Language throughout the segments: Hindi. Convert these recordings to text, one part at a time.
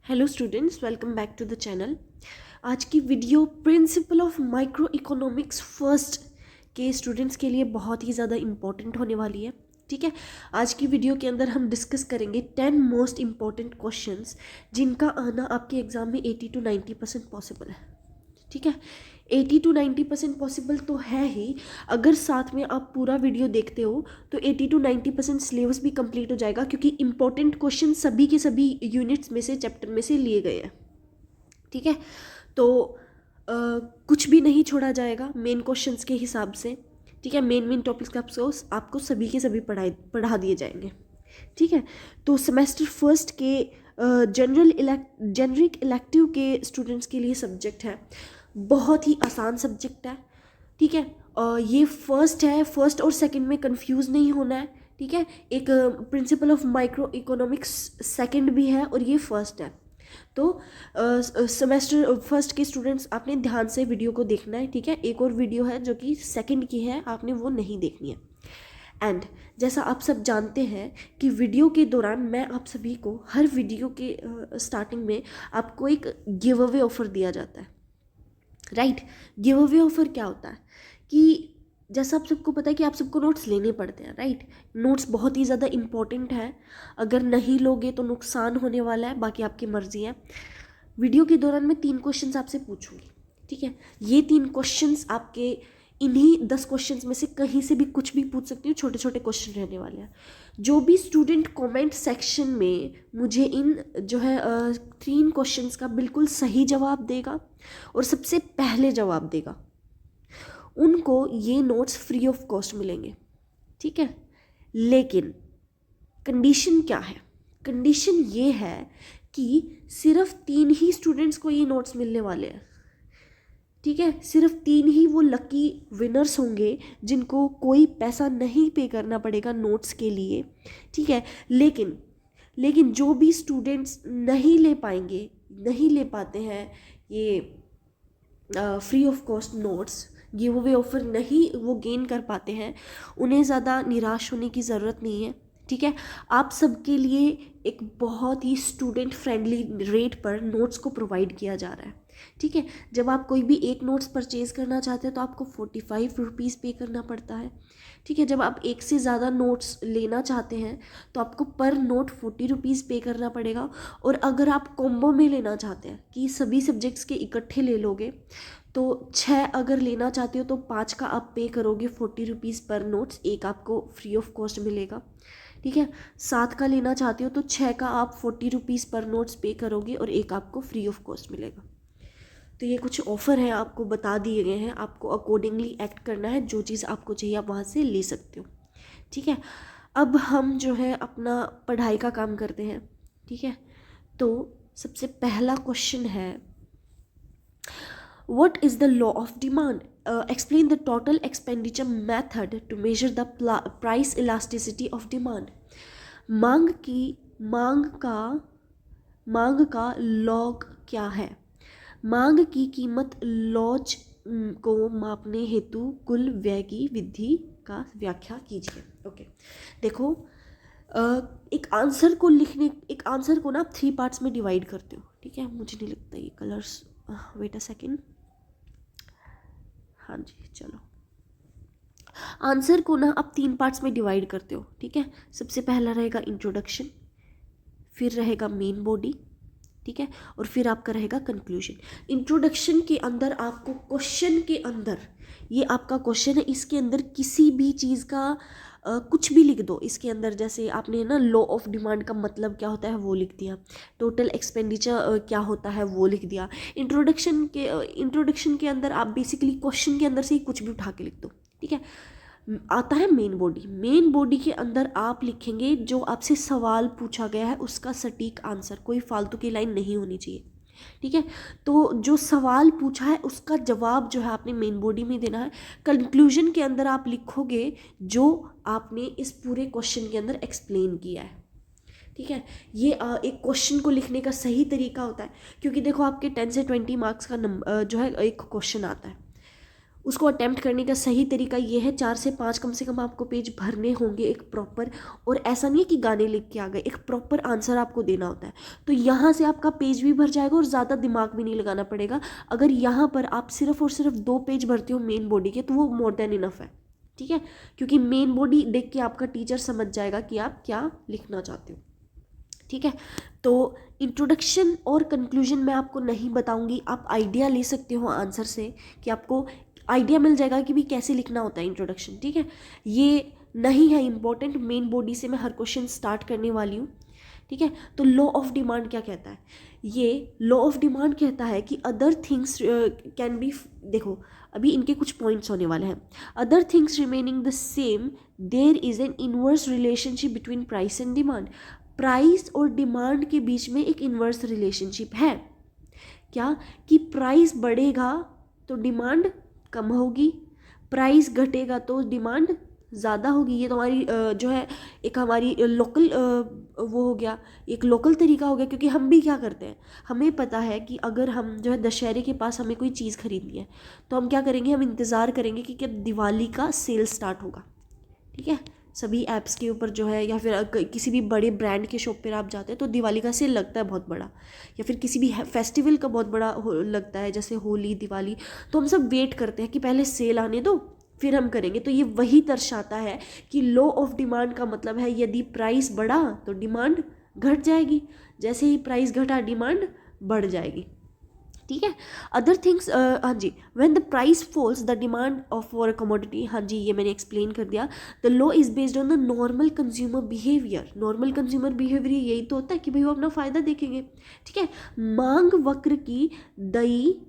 Hello students, welcome back to the channel. आज की video principle of microeconomics first के स्टूडेंट्स के लिए बहुत ही ज़्यादा इम्पॉर्टेंट होने वाली है। ठीक है, आज की वीडियो के अंदर हम डिस्कस करेंगे 10 मोस्ट इम्पॉर्टेंट क्वेश्चंस जिनका आना आपके एग्ज़ाम में 80 to 90% पॉसिबल है। ठीक है, 80 to 90% पॉसिबल तो है ही। अगर साथ में आप पूरा वीडियो देखते हो तो 80 to 90% सिलेबस भी कंप्लीट हो जाएगा, क्योंकि इंपॉर्टेंट क्वेश्चन सभी के सभी यूनिट्स में से, चैप्टर में से लिए गए हैं। ठीक है, तो कुछ भी नहीं छोड़ा जाएगा मेन क्वेश्चंस के हिसाब से। ठीक है, मेन टॉपिक्स आपको सभी के सभी पढ़ा दिए जाएंगे। ठीक है, तो सेमेस्टर फर्स्ट के जेनरिक इलेक्टिव के स्टूडेंट्स के लिए सब्जेक्ट है, बहुत ही आसान सब्जेक्ट है। ठीक है, ये फर्स्ट है, फर्स्ट और सेकंड में कंफ्यूज नहीं होना है। ठीक है, एक principal of micro economics second भी है और ये फर्स्ट है। तो सेमेस्टर फर्स्ट के स्टूडेंट्स आपने ध्यान से वीडियो को देखना है। ठीक है, एक और वीडियो है जो कि सेकंड की है, आपने वो नहीं देखनी है। एंड जैसा आप सब जानते हैं कि वीडियो के दौरान मैं आप सभी को हर वीडियो के स्टार्टिंग में आपको एक गिव अवे ऑफर दिया जाता है। राइट, गिव अवे ऑफर क्या होता है कि जैसा आप सबको पता है कि आप सबको नोट्स लेने पड़ते हैं। राइट, नोट्स बहुत ही ज़्यादा इंपॉर्टेंट है, अगर नहीं लोगे तो नुकसान होने वाला है, बाकी आपकी मर्जी है। वीडियो के दौरान मैं 3 क्वेश्चंस आपसे पूछूंगी। ठीक है, ये 3 क्वेश्चंस आपके इन्हीं 10 क्वेश्चंस में से कहीं से भी कुछ भी पूछ सकती हूँ, छोटे छोटे क्वेश्चन रहने वाले हैं। जो भी स्टूडेंट कमेंट सेक्शन में मुझे इन जो है 3 क्वेश्चंस का बिल्कुल सही जवाब देगा और सबसे पहले जवाब देगा, उनको ये नोट्स फ्री ऑफ कॉस्ट मिलेंगे। ठीक है, लेकिन कंडीशन क्या है? कंडीशन ये है कि सिर्फ 3 ही स्टूडेंट्स को ये नोट्स मिलने वाले हैं। ठीक है, सिर्फ 3 ही वो लकी विनर्स होंगे जिनको कोई पैसा नहीं पे करना पड़ेगा नोट्स के लिए। ठीक है, लेकिन जो भी स्टूडेंट्स नहीं ले पाएंगे, नहीं ले पाते हैं ये free of cost notes, give away offer नहीं वो गेन कर पाते हैं, उन्हें ज़्यादा निराश होने की ज़रूरत नहीं है। ठीक है, आप सबके लिए एक बहुत ही स्टूडेंट फ्रेंडली रेट पर नोट्स को प्रोवाइड किया जा रहा है। ठीक है, जब आप कोई भी एक नोट्स परचेज़ करना चाहते हैं तो आपको 45 रुपीज़ पे करना पड़ता है। ठीक है, जब आप एक से ज़्यादा नोट्स लेना चाहते हैं तो आपको पर नोट 40 रुपीज़ पे करना पड़ेगा। और अगर आप कॉम्बो में लेना चाहते हैं कि सभी सब्जेक्ट्स के इकट्ठे ले लोगे, तो 6 अगर लेना चाहते हो तो 5 का आप पे करोगे 40 रुपीज़ पर नोट्स, एक आपको फ्री ऑफ कॉस्ट मिलेगा। ठीक है, 7 का लेना चाहते हो तो 6 का आप 40 रुपीज़ पर नोट्स पे करोगे और एक आपको फ्री ऑफ कॉस्ट मिलेगा। तो ये कुछ ऑफ़र हैं, आपको बता दिए गए हैं, आपको अकॉर्डिंगली एक्ट करना है। जो चीज़ आपको चाहिए आप वहाँ से ले सकते हो। ठीक है, अब हम जो है अपना पढ़ाई का काम करते हैं। ठीक है, तो सबसे पहला क्वेश्चन है, What is the law of demand? Explain the total expenditure method to measure the price elasticity of demand. मांग का लॉग क्या है? मांग की कीमत लॉज को मापने हेतु कुल व्यय की विधि का व्याख्या कीजिए। ओके, देखो, एक आंसर को ना 3 पार्ट्स में डिवाइड करते हो। ठीक है, मुझे नहीं लगता ये कलर्स, वेट अ सेकेंड, हाँ जी चलो, आंसर को ना आप 3 पार्ट्स में डिवाइड करते हो। ठीक है, सबसे पहला रहेगा इंट्रोडक्शन, फिर रहेगा मेन बॉडी, ठीक है, और फिर आपका रहेगा कंक्लूजन। इंट्रोडक्शन के अंदर आपको क्वेश्चन के अंदर, ये आपका क्वेश्चन है, इसके अंदर किसी भी चीज़ का कुछ भी लिख दो इसके अंदर। जैसे आपने ना लॉ ऑफ डिमांड का मतलब क्या होता है वो लिख दिया, टोटल एक्सपेंडिचर क्या होता है वो लिख दिया। इंट्रोडक्शन के अंदर आप बेसिकली क्वेश्चन के अंदर से ही कुछ भी उठा के लिख दो। ठीक है, आता है मेन बॉडी। मेन बॉडी के अंदर आप लिखेंगे जो आपसे सवाल पूछा गया है उसका सटीक आंसर, कोई फालतू की लाइन नहीं होनी चाहिए। ठीक है, तो जो सवाल पूछा है उसका जवाब जो है आपने मेन बॉडी में देना है। कंक्लूजन के अंदर आप लिखोगे जो आपने इस पूरे क्वेश्चन के अंदर एक्सप्लेन किया है। ठीक है, ये एक क्वेश्चन को लिखने का सही तरीका होता है, क्योंकि देखो आपके 10 से 20 मार्क्स का नंबर जो है एक क्वेश्चन आता है, उसको अटेम्प्ट करने का सही तरीका ये है 4 से 5 कम से कम आपको पेज भरने होंगे एक प्रॉपर, और ऐसा नहीं है कि गाने लिख के आ गए, एक प्रॉपर आंसर आपको देना होता है। तो यहाँ से आपका पेज भी भर जाएगा और ज़्यादा दिमाग भी नहीं लगाना पड़ेगा। अगर यहाँ पर आप सिर्फ और सिर्फ 2 पेज भरते हो मेन बॉडी के तो वो मोर देन इनफ है, ठीक है, क्योंकि मेन बॉडी देख के आपका टीचर समझ जाएगा कि आप क्या लिखना चाहते हो, ठीक है। तो इंट्रोडक्शन और कंक्लूजन मैं आपको नहीं बताऊंगी, आप आइडिया ले सकते हो आंसर से, कि आपको आइडिया मिल जाएगा कि भी कैसे लिखना होता है इंट्रोडक्शन, ठीक है। ये नहीं है इम्पोर्टेंट, मेन बॉडी से मैं हर क्वेश्चन स्टार्ट करने वाली हूँ, ठीक है। तो लॉ ऑफ डिमांड क्या कहता है, ये लॉ ऑफ डिमांड कहता है कि अदर थिंग्स कैन बी, देखो अभी इनके कुछ पॉइंट्स होने वाले हैं। Other things remaining the same there is an inverse relationship between price and demand. Price और डिमांड के बीच में एक इन्वर्स रिलेशनशिप है, क्या, कि प्राइस बढ़ेगा तो डिमांड कम होगी, प्राइस घटेगा तो डिमांड ज़्यादा होगी। ये तो हमारी जो है एक हमारी लोकल वो हो गया, एक लोकल तरीका हो गया, क्योंकि हम भी क्या करते हैं, हमें पता है कि अगर हम जो है दशहरे के पास हमें कोई चीज़ खरीदनी है तो हम क्या करेंगे, हम इंतज़ार करेंगे कि कब दिवाली का सेल स्टार्ट होगा, ठीक है। सभी ऐप्स के ऊपर जो है, या फिर किसी भी बड़े ब्रांड के शॉप पर आप जाते हैं तो दिवाली का सेल लगता है बहुत बड़ा, या फिर किसी भी फेस्टिवल का बहुत बड़ा लगता है, जैसे होली दिवाली। तो हम सब वेट करते हैं कि पहले सेल आने दो फिर हम करेंगे। तो ये वही दर्शाता है कि लॉ ऑफ डिमांड का मतलब है यदि प्राइस बढ़ा तो डिमांड घट जाएगी, जैसे ही प्राइस घटा डिमांड बढ़ जाएगी, ठीक है। अदर थिंग्स, हाँ जी, when the price falls the demand of for a commodity, हाँ जी ये मैंने एक्सप्लेन कर दिया। The law is based on the normal consumer behaviour. Normal consumer behaviour यही तो होता है कि भाई वो अपना फ़ायदा देखेंगे, ठीक है। मांग वक्र की दई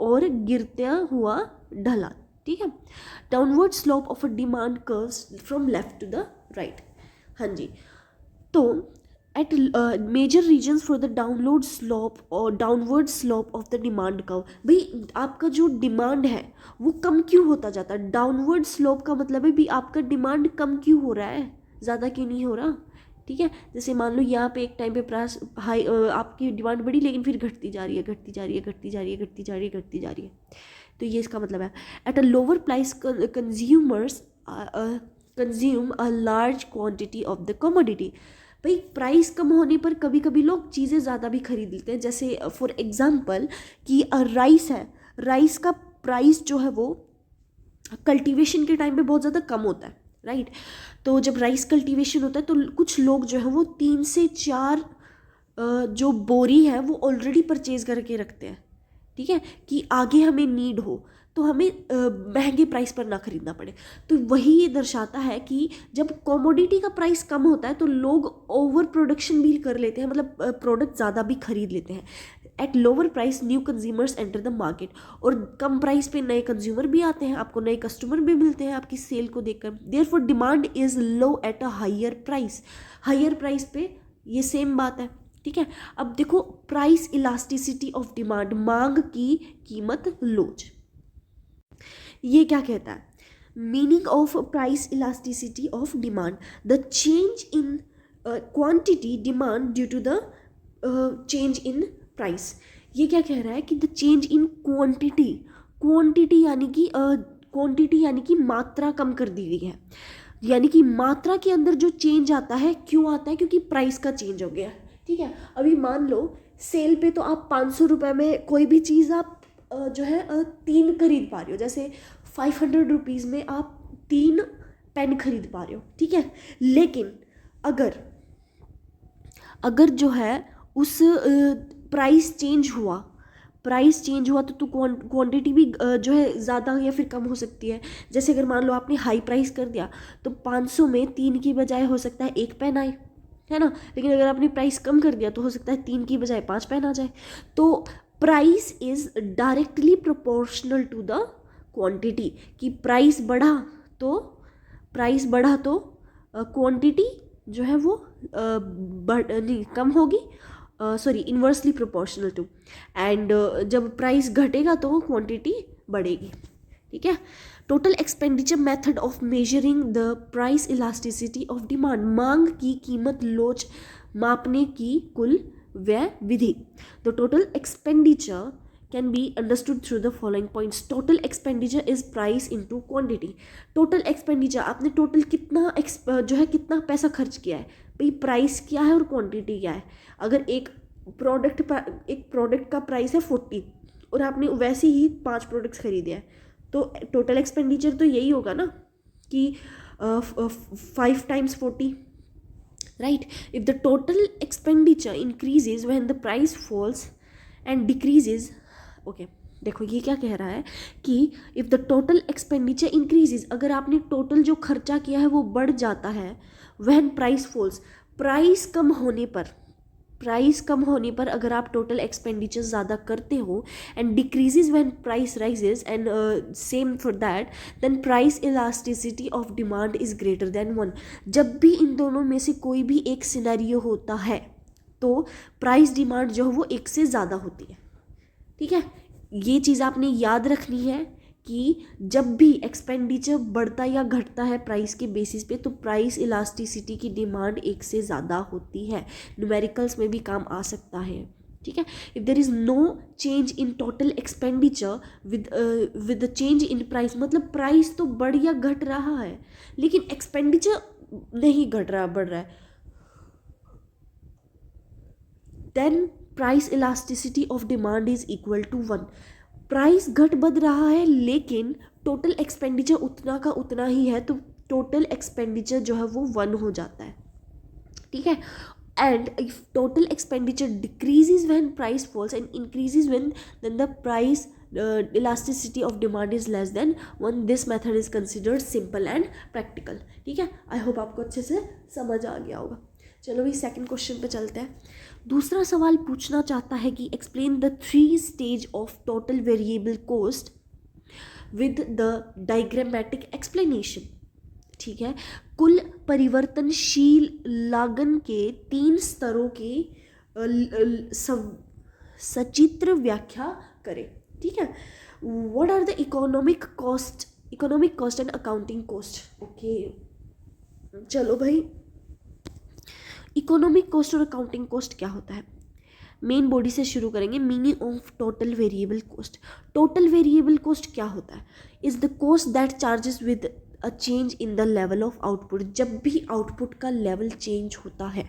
और गिरता हुआ ढलान, ठीक है। Downward slope of a demand curves from left to the right, हाँ जी। तो eight major reasons for the download slope और downward slope of the demand curve, भाई आपका जो डिमांड है वो कम क्यों होता जाता है। डाउनवर्ड स्लोप का मतलब है भी आपका डिमांड कम क्यों हो रहा है, ज़्यादा क्यों नहीं हो रहा, ठीक है। जैसे मान लो यहाँ पे एक टाइम पे प्राइस हाई, आपकी डिमांड बढ़ी लेकिन फिर घटती जा रही है, घटती जा रही है, घटती जा रही है, घटती जा रही है, घटती जा रही है। तो ये इसका मतलब है। At a lower price consumers consume a large quantity of the commodity. भाई प्राइस कम होने पर कभी कभी लोग चीज़ें ज़्यादा भी खरीद लेते हैं। जैसे फॉर एग्जांपल कि राइस है, राइस का प्राइस जो है वो कल्टीवेशन के टाइम पे बहुत ज़्यादा कम होता है, राइट। तो जब राइस कल्टीवेशन होता है तो कुछ लोग जो है वो 3 से 4 जो बोरी है वो ऑलरेडी परचेज करके रखते हैं, ठीक है, कि आगे हमें नीड हो तो हमें महंगे प्राइस पर ना खरीदना पड़े। तो वही ये दर्शाता है कि जब कमोडिटी का प्राइस कम होता है तो लोग ओवर प्रोडक्शन भी कर लेते हैं, मतलब प्रोडक्ट ज़्यादा भी खरीद लेते हैं। At lower price new consumers enter the market, और कम प्राइस पे नए कंज्यूमर भी आते हैं, आपको नए कस्टमर भी मिलते हैं आपकी सेल को देखकर। Therefore demand is low at a higher price, higher price पे ये सेम बात है, ठीक है। अब देखो प्राइस इलास्टिसिटी ऑफ डिमांड, मांग की कीमत लोच, ये क्या कहता है, meaning of price elasticity of demand, the change in quantity demand due to the change in price. ये क्या कह रहा है कि the change in quantity, quantity यानी कि मात्रा कम कर दी गई है, यानी कि मात्रा के अंदर जो चेंज आता है क्यों आता है, क्योंकि प्राइस का चेंज हो गया, ठीक है। अभी मान लो सेल पे तो आप 500 रुपये में कोई भी चीज़ आप जो है 3 खरीद पा रहे हो, जैसे 500 रुपीज़ में आप 3 पेन खरीद पा रहे हो, ठीक है। लेकिन अगर जो है उस प्राइस चेंज हुआ तो क्वांटिटी भी जो है ज़्यादा या फिर कम हो सकती है। जैसे अगर मान लो आपने हाई प्राइस कर दिया तो 500 में 3 की बजाय हो सकता है 1 पेन आए, है ना। लेकिन अगर आपने प्राइस कम कर दिया तो हो सकता है 3 की बजाय 5 पेन आ जाए। तो price is directly proportional to the quantity, कि प्राइस बढ़ा तो क्वांटिटी जो है वो कम होगी, sorry inversely proportional to, and जब प्राइस घटेगा तो क्वांटिटी बढ़ेगी, ठीक है। Total expenditure method of measuring the price elasticity of demand, मांग की कीमत लोच मापने की कुल व्यय विधि। The total expenditure can be understood through the following points. Total expenditure is price into quantity. total expenditure, आपने टोटल कितना जो है कितना पैसा खर्च किया है भाई, प्राइस क्या है और क्वांटिटी क्या है. अगर एक प्रोडक्ट का प्राइस है 40 और आपने वैसे ही 5 प्रोडक्ट्स खरीदे हैं, तो टोटल एक्सपेंडिचर तो यही होगा ना कि 5 times 40, right? If the total expenditure increases when the price falls and decreases, okay, देखो ये क्या कह रहा है कि if the total expenditure increases, अगर आपने टोटल जो खर्चा किया है वो बढ़ जाता है, व्हेन प्राइस फॉल्स, प्राइस कम होने पर अगर आप टोटल एक्सपेंडिचर ज़्यादा करते हो, and decreases when price rises, and same for that, then price elasticity of demand is greater than 1. जब भी इन दोनों में से कोई भी एक सिनेरियो होता है तो प्राइस डिमांड जो है वो 1 से ज़्यादा होती है. ठीक है, ये चीज़ आपने याद रखनी है कि जब भी एक्सपेंडिचर बढ़ता या घटता है प्राइस के बेसिस पे, तो प्राइस इलास्टिसिटी की डिमांड 1 से ज़्यादा होती है. न्यूमेरिकल्स में भी काम आ सकता है. ठीक है, if there is no change in total expenditure with the change in price, मतलब प्राइस तो बढ़ या घट रहा है लेकिन एक्सपेंडिचर नहीं घट रहा, बढ़ रहा है, then price elasticity of demand is equal to 1. Price घट बढ़ रहा है लेकिन टोटल एक्सपेंडिचर उतना का उतना ही है, तो टोटल एक्सपेंडिचर जो है वो 1 हो जाता है. ठीक है, and if total expenditure decreases when price falls and increases when, then the price elasticity of demand is less than 1. This method is considered simple and practical. ठीक है, आई होप आपको अच्छे से समझ आ गया होगा. चलो भाई सेकंड क्वेश्चन पे चलते हैं. दूसरा सवाल पूछना चाहता है कि explain the 3 stage of total variable cost with the diagrammatic explanation. ठीक है, कुल परिवर्तनशील लागत के 3 स्तरों के सचित्र व्याख्या करें. ठीक है, what are the economic cost and accounting cost. Okay, चलो भाई, इकोनॉमिक कॉस्ट और अकाउंटिंग कॉस्ट क्या होता है. मेन बॉडी से शुरू करेंगे. Meaning of total variable cost. Total variable cost क्या होता है? Is the cost that charges with a change in the level of output. जब भी आउटपुट का लेवल चेंज होता है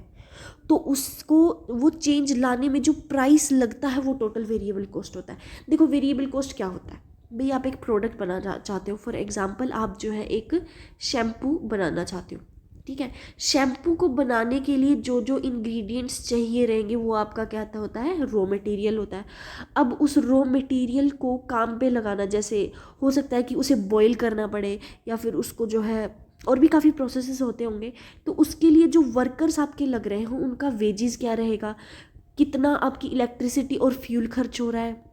तो उसको वो चेंज लाने में जो प्राइस लगता है वो टोटल वेरिएबल कॉस्ट होता है. देखो वेरिएबल कॉस्ट क्या होता है भाई, आप एक प्रोडक्ट बनाना चाहते हो, फॉर एग्जांपल आप जो है एक शैम्पू बनाना चाहते हो. ठीक है, शैम्पू को बनाने के लिए जो जो इंग्रेडिएंट्स चाहिए रहेंगे वो आपका क्या होता है, रॉ मटेरियल होता है. अब उस रॉ मटेरियल को काम पे लगाना, जैसे हो सकता है कि उसे बॉईल करना पड़े या फिर उसको जो है और भी काफ़ी प्रोसेसेस होते होंगे, तो उसके लिए जो वर्कर्स आपके लग रहे हों उनका वेजेस क्या रहेगा, कितना आपकी इलेक्ट्रिसिटी और फ्यूल खर्च हो रहा है.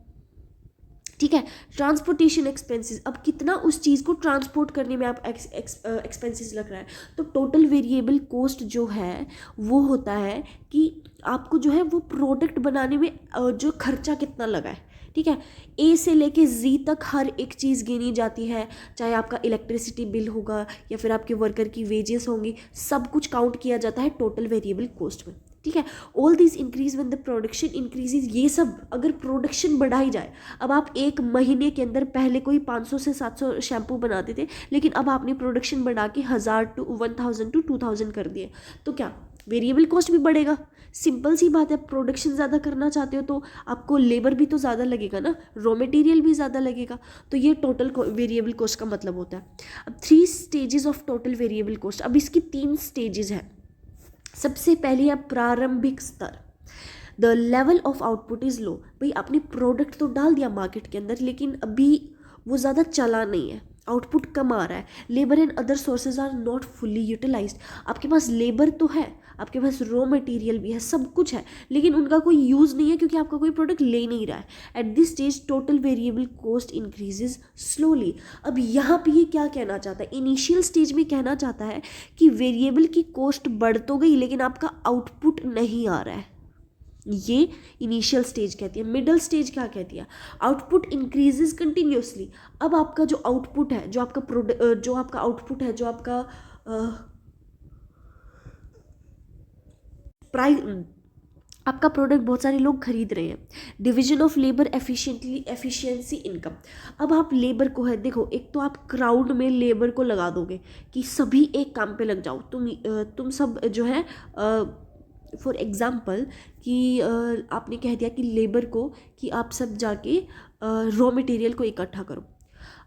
ठीक है, ट्रांसपोर्टेशन एक्सपेंसेस, अब कितना उस चीज़ को ट्रांसपोर्ट करने में आप एक्सपेंसेस लग रहा है. तो टोटल वेरिएबल कॉस्ट जो है वो होता है कि आपको जो है वो प्रोडक्ट बनाने में जो खर्चा कितना लगा है. ठीक है, ए से लेके जी तक हर एक चीज़ गिनी जाती है, चाहे आपका इलेक्ट्रिसिटी बिल होगा या फिर आपके वर्कर की वेजेस होंगी, सब कुछ काउंट किया जाता है टोटल वेरिएबल कॉस्ट में. ठीक है, all these increase when the production increases. ये सब अगर प्रोडक्शन बढ़ाई जाए, अब आप एक महीने के अंदर पहले कोई 500 से 700 शैम्पू बनाते थे, लेकिन अब आपने प्रोडक्शन बढ़ा के 1000 to 1000 to 2000 कर दिए, तो क्या वेरिएबल कॉस्ट भी बढ़ेगा. सिंपल सी बात है, प्रोडक्शन ज़्यादा करना चाहते हो तो आपको लेबर भी तो ज़्यादा लगेगा ना, रॉ मटेरियल भी ज़्यादा लगेगा. तो ये टोटल वेरिएबल कॉस्ट का मतलब होता है. अब 3 stages of total variable cost. अब इसकी 3 स्टेजेस हैं. सबसे पहले है प्रारंभिक स्तर. The level of output is low. भाई आपने प्रोडक्ट तो डाल दिया मार्केट के अंदर, लेकिन अभी वो ज़्यादा चला नहीं है, आउटपुट कम आ रहा है. Labour and other sources are not fully utilised. आपके पास लेबर तो है, आपके पास रॉ मटेरियल भी है, सब कुछ है, लेकिन उनका कोई यूज़ नहीं है क्योंकि आपका कोई प्रोडक्ट ले नहीं रहा है. At this stage total variable cost increases slowly. अब यहाँ पे ये क्या कहना चाहता है, इनिशियल स्टेज में कहना चाहता है कि वेरिएबल की कॉस्ट बढ़ तो गई लेकिन आपका आउटपुट नहीं आ रहा है. ये इनिशियल स्टेज कहती है. मिडल स्टेज क्या कहती है, आउटपुट इंक्रीजेज कंटिन्यूसली. अब आपका जो आउटपुट है, जो आपका आउटपुट है, जो आपका आपका प्रोडक्ट बहुत सारे लोग खरीद रहे हैं। Division of labour efficiency income. अब आप लेबर को है, देखो एक तो आप क्राउड में लेबर को लगा दोगे कि सभी एक काम पे लग जाओ, तुम सब जो है फॉर एग्ज़ाम्पल कि आपने कह दिया कि लेबर को कि आप सब जाके रॉ मटेरियल को इकट्ठा करो।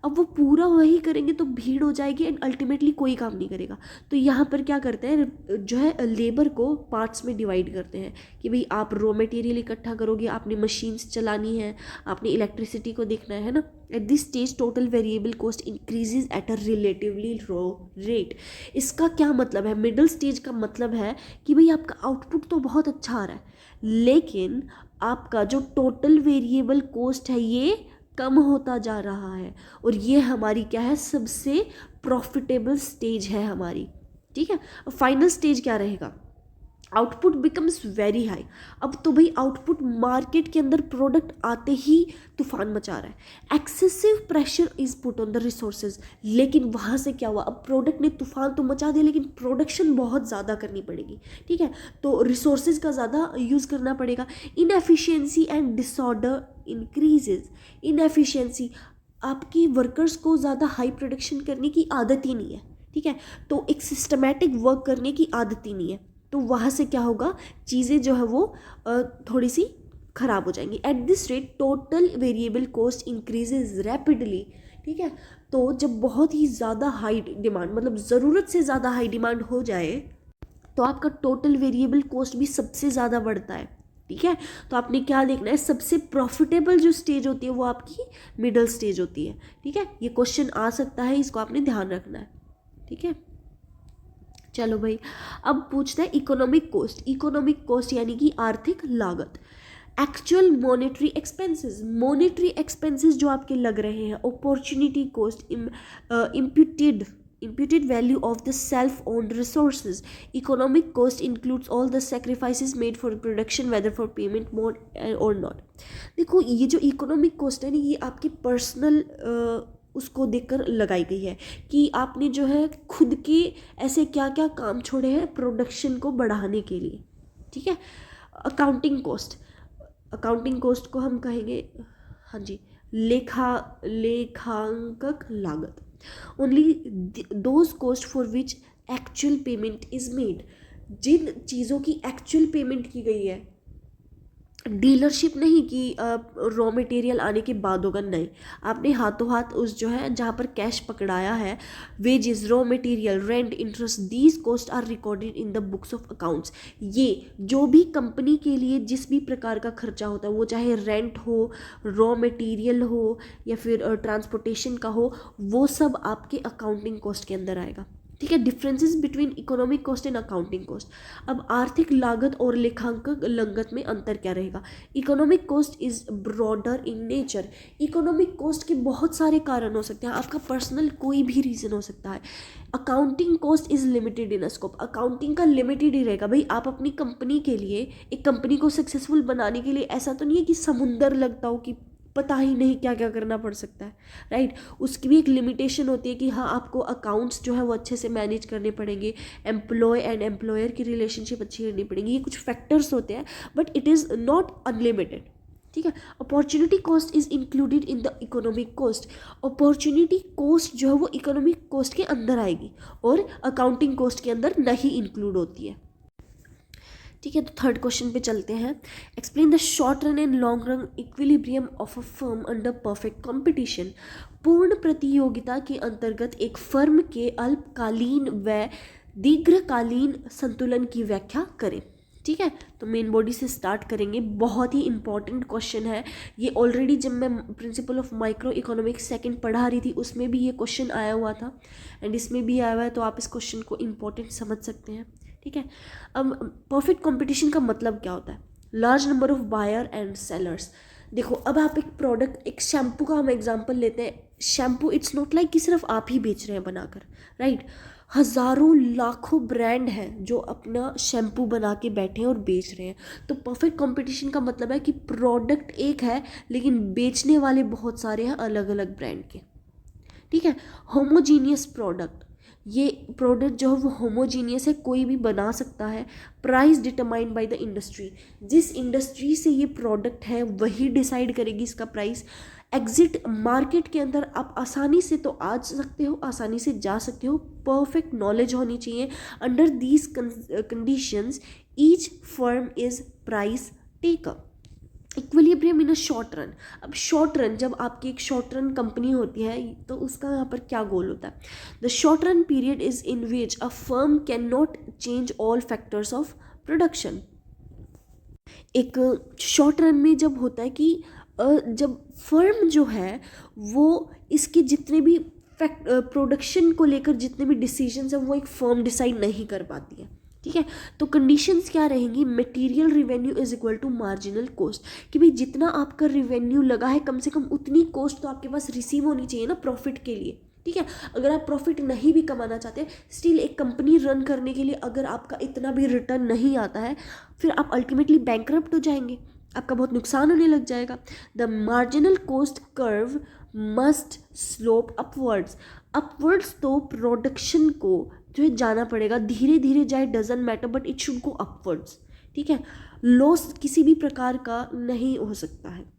अब वो पूरा वही करेंगे तो भीड़ हो जाएगी एंड अल्टीमेटली कोई काम नहीं करेगा। तो यहाँ पर क्या करते हैं, जो है लेबर को पार्ट्स में डिवाइड करते हैं कि भाई आप रॉ मटेरियल इकट्ठा करोगे, आपने मशीन्स चलानी है, आपने इलेक्ट्रिसिटी को देखना है ना। At this stage total variable cost increases at a relatively low rate. इसका क्या मतलब है, मिडिल स्टेज का मतलब है कि भाई आपका आउटपुट तो बहुत अच्छा आ रहा है, लेकिन आपका जो टोटल वेरिएबल कॉस्ट है ये कम होता जा रहा है, और ये हमारी क्या है, सबसे प्रॉफिटेबल स्टेज है हमारी। ठीक है, फाइनल स्टेज क्या रहेगा, आउटपुट बिकम्स वेरी हाई। अब तो भाई आउटपुट मार्केट के अंदर प्रोडक्ट आते ही तूफान मचा रहा है, excessive pressure is put on the resources. लेकिन वहाँ से क्या हुआ, अब प्रोडक्ट ने तूफान तो मचा दिया लेकिन प्रोडक्शन बहुत ज़्यादा करनी पड़ेगी। ठीक है, तो रिसोर्सेज का ज़्यादा यूज़ करना पड़ेगा। Inefficiency and disorder increases. Inefficiency, आपके वर्कर्स को ज़्यादा हाई प्रोडक्शन करने की आदत ही नहीं है। ठीक है, तो एक सिस्टमैटिक वर्क करने की आदत ही नहीं है, तो वहाँ से क्या होगा, चीज़ें जो है वो थोड़ी सी ख़राब हो जाएंगी। At this rate total variable cost increases rapidly. ठीक है, तो जब बहुत ही ज़्यादा हाई डिमांड, मतलब ज़रूरत से ज़्यादा हाई डिमांड हो जाए तो आपका टोटल वेरिएबल कॉस्ट भी सबसे ज़्यादा बढ़ता है। ठीक है, तो आपने क्या देखना है, सबसे प्रॉफिटेबल जो स्टेज होती है वो आपकी मिडल स्टेज होती है। ठीक है, ये क्वेश्चन आ सकता है, इसको आपने ध्यान रखना है। ठीक है, चलो भाई अब पूछते हैं इकोनॉमिक कॉस्ट। इकोनॉमिक कॉस्ट यानी कि आर्थिक लागत। Actual monetary expenses, monetary expenses जो आपके लग रहे हैं। Opportunity cost, imputed value of the self-owned resources. Economic cost includes all the sacrifices made for production whether for payment mode or not. देखो ये जो इकोनॉमिक कॉस्ट है ना, ये आपके पर्सनल उसको देखकर लगाई गई है कि आपने जो है खुद के ऐसे क्या क्या काम छोड़े हैं प्रोडक्शन को बढ़ाने के लिए। ठीक है, अकाउंटिंग कॉस्ट, अकाउंटिंग कॉस्ट को हम कहेंगे, हाँ जी, लेखांकक लागत। Only those cost for which actual payment is made, जिन चीज़ों की एक्चुअल पेमेंट की गई है, डीलरशिप नहीं कि रॉ मटेरियल आने के बाद होगा, नहीं, आपने हाथों हाथ उस जो है जहाँ पर कैश पकड़ाया है, wages, raw material, rent, interest, these cost are recorded in the books of accounts. ये जो भी कंपनी के लिए जिस भी प्रकार का खर्चा होता है, वो चाहे रेंट हो, रॉ मटेरियल हो या फिर ट्रांसपोर्टेशन का हो, वो सब आपके अकाउंटिंग कॉस्ट के अंदर आएगा। ठीक है, differences between economic cost and accounting cost. अब आर्थिक लागत और लेखांकन लागत में अंतर क्या रहेगा। Economic cost is broader in nature. Economic cost के बहुत सारे कारण हो सकते हैं, आपका पर्सनल कोई भी रीज़न हो सकता है। Accounting cost is limited in scope. Accounting का लिमिटेड ही रहेगा भाई, आप अपनी कंपनी के लिए, एक कंपनी को सक्सेसफुल बनाने के लिए ऐसा तो नहीं है कि समुंदर लगता हो कि पता ही नहीं क्या क्या करना पड़ सकता है, राइट। उसकी भी एक लिमिटेशन होती है कि हाँ आपको अकाउंट्स जो है वो अच्छे से मैनेज करने पड़ेंगे, एम्प्लॉय एंड एम्प्लॉयर की रिलेशनशिप अच्छी करनी पड़ेगी, ये कुछ फैक्टर्स होते हैं, but it is not unlimited. ठीक है, opportunity cost is included in the economic cost. Opportunity cost जो है वो इकोनॉमिक कॉस्ट के अंदर आएगी और अकाउंटिंग कॉस्ट के अंदर नहीं इंक्लूड होती है। ठीक है, तो थर्ड क्वेश्चन पे चलते हैं। Explain the short run and long run equilibrium of a firm under perfect competition. पूर्ण प्रतियोगिता के अंतर्गत एक फर्म के अल्पकालीन व दीर्घकालीन संतुलन की व्याख्या करें। ठीक है, तो मेन बॉडी से स्टार्ट करेंगे, बहुत ही इंपॉर्टेंट क्वेश्चन है ये। ऑलरेडी जब मैं principal of micro economics second पढ़ा रही थी उसमें भी ये क्वेश्चन आया हुआ था एंड इसमें भी आया हुआ है, तो आप इस क्वेश्चन को इंपॉर्टेंट समझ सकते हैं। ठीक है, अब परफेक्ट कंपटीशन का मतलब क्या होता है। Large number of buyer and sellers. देखो अब आप एक प्रोडक्ट, एक शैम्पू का हम एग्जांपल लेते हैं। शैम्पू इट्स नॉट लाइक कि सिर्फ आप ही बेच रहे हैं बनाकर, राइट। हज़ारों लाखों ब्रांड हैं जो अपना शैम्पू बना के बैठे हैं और बेच रहे हैं। तो परफेक्ट कंपटीशन का मतलब है कि प्रोडक्ट एक है लेकिन बेचने वाले बहुत सारे हैं अलग अलग ब्रांड के। ठीक है, होमोजीनियस प्रोडक्ट, ये प्रोडक्ट जो है वो होमोजीनियस है, कोई भी बना सकता है। Price determined by the industry, जिस इंडस्ट्री से ये प्रोडक्ट है वही डिसाइड करेगी इसका प्राइस। एग्जिट मार्केट के अंदर आप आसानी से तो आ सकते हो, आसानी से जा सकते हो, परफेक्ट नॉलेज होनी चाहिए। Under these conditions each firm is price taker. Equilibrium in a short run. अब शॉर्ट रन, जब आपकी एक शॉर्ट रन कंपनी होती है तो उसका यहाँ पर क्या गोल होता है? The short run period is in which a firm can not change all factors of production. एक शॉर्ट रन में जब होता है कि जब फर्म जो है वो इसके जितने भी प्रोडक्शन को लेकर जितने भी डिसीजंस हैं वो एक फर्म डिसाइड नहीं कर पाती है, ठीक है। तो कंडीशंस क्या रहेंगी? Material revenue is equal to marginal cost, कि भाई जितना आपका रिवेन्यू लगा है कम से कम उतनी कॉस्ट तो आपके पास रिसीव होनी चाहिए ना प्रॉफिट के लिए, ठीक है। अगर आप प्रॉफिट नहीं भी कमाना चाहते, स्टिल एक कंपनी रन करने के लिए अगर आपका इतना भी रिटर्न नहीं आता है, फिर आप अल्टीमेटली बैंकरप्ट हो जाएंगे, आपका बहुत नुकसान होने लग जाएगा। The marginal cost curve must slope upwards. Upwards तो प्रोडक्शन को जो है जाना पड़ेगा, धीरे धीरे जाए, doesn't matter, but it should go upwards, ठीक है। लॉस किसी भी प्रकार का नहीं हो सकता है।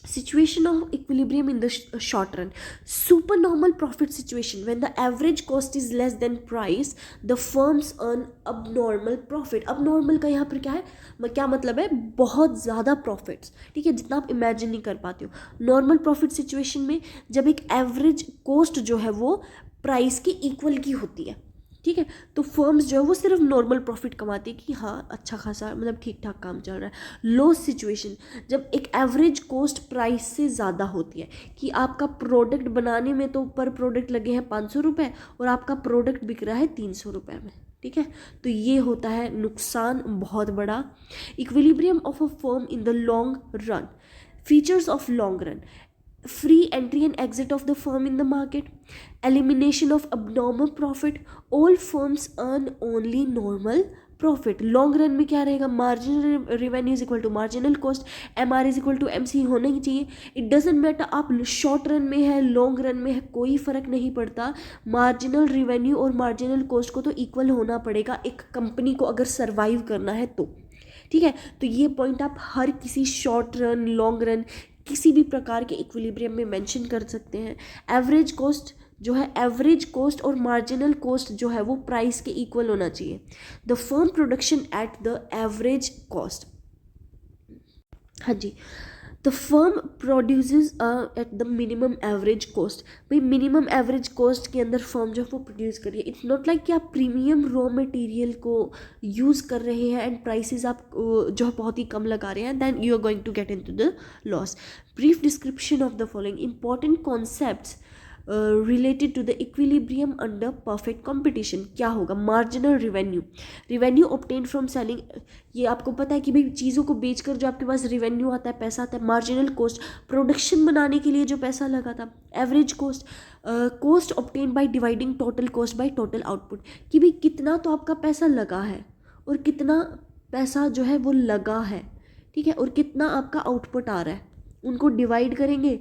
Situation of equilibrium in the short run. Supernormal profit situation, when the average cost is less than price, the firms earn abnormal profit. abnormal का यहाँ पर क्या है, क्या मतलब है? बहुत ज़्यादा प्रॉफिट्स, ठीक है, जितना आप इमेजिन नहीं कर पाते हो। नॉर्मल प्रॉफिट सिचुएशन में जब एक एवरेज कॉस्ट जो है वो प्राइस के इक्वल की होती है, ठीक है, तो फर्म्स जो है वो सिर्फ नॉर्मल प्रॉफिट कमाती है कि हाँ अच्छा खासा मतलब ठीक ठाक काम चल रहा है। लॉस सिचुएशन, जब एक एवरेज कॉस्ट प्राइस से ज़्यादा होती है, कि आपका प्रोडक्ट बनाने में तो पर प्रोडक्ट लगे हैं 500 रुपये और आपका प्रोडक्ट बिक रहा है 300 रुपये में, ठीक है, तो ये होता है नुकसान बहुत बड़ा। Equilibrium of a firm in the long run. Features of long run: free entry and exit of the firm in the market, elimination of abnormal profit, all firms earn only normal profit. Long run में क्या रहेगा? Marginal revenue is equal to marginal cost, MR is equal to MC होना ही चाहिए। इट डजेंट मैटर आप शॉर्ट रन में है लॉन्ग रन में है, कोई फ़र्क नहीं पड़ता, मार्जिनल रिवेन्यू और मार्जिनल कॉस्ट को तो इक्वल होना पड़ेगा एक कंपनी को अगर सर्वाइव करना है तो, ठीक है। तो ये पॉइंट आप हर किसी शॉर्ट रन, लॉन्ग रन, किसी भी प्रकार के इक्विलिब्रियम में मेंशन कर सकते हैं। एवरेज कॉस्ट जो है, एवरेज कॉस्ट और मार्जिनल कॉस्ट जो है वो प्राइस के इक्वल होना चाहिए। The firm production at the average cost, हाँ जी, the firm produces at the minimum average cost. भाई मिनिमम एवरेज कॉस्ट के अंदर फर्म जो है वो प्रोड्यूस करिए। इट्स नॉट लाइक कि आप प्रीमियम रॉ मटेरियल को यूज़ कर रहे हैं एंड प्राइसेस आप जो है बहुत ही कम लगा रहे हैं, then you are going to get in to the loss. Brief description of the following important concepts related to the equilibrium under perfect competition. क्या होगा? Marginal revenue, revenue obtain from selling, ये आपको पता है कि भाई चीज़ों को बेचकर जो आपके पास रिवेन्यू आता है, पैसा आता है। मार्जिनल कॉस्ट, प्रोडक्शन बनाने के लिए जो पैसा लगा था। Average cost, cost obtain by dividing total cost by total output, कि भाई कितना तो आपका पैसा लगा है और कितना पैसा जो है वो लगा है, ठीक है, और कितना आपका आउटपुट आ रहा है, उनको डिवाइड करेंगे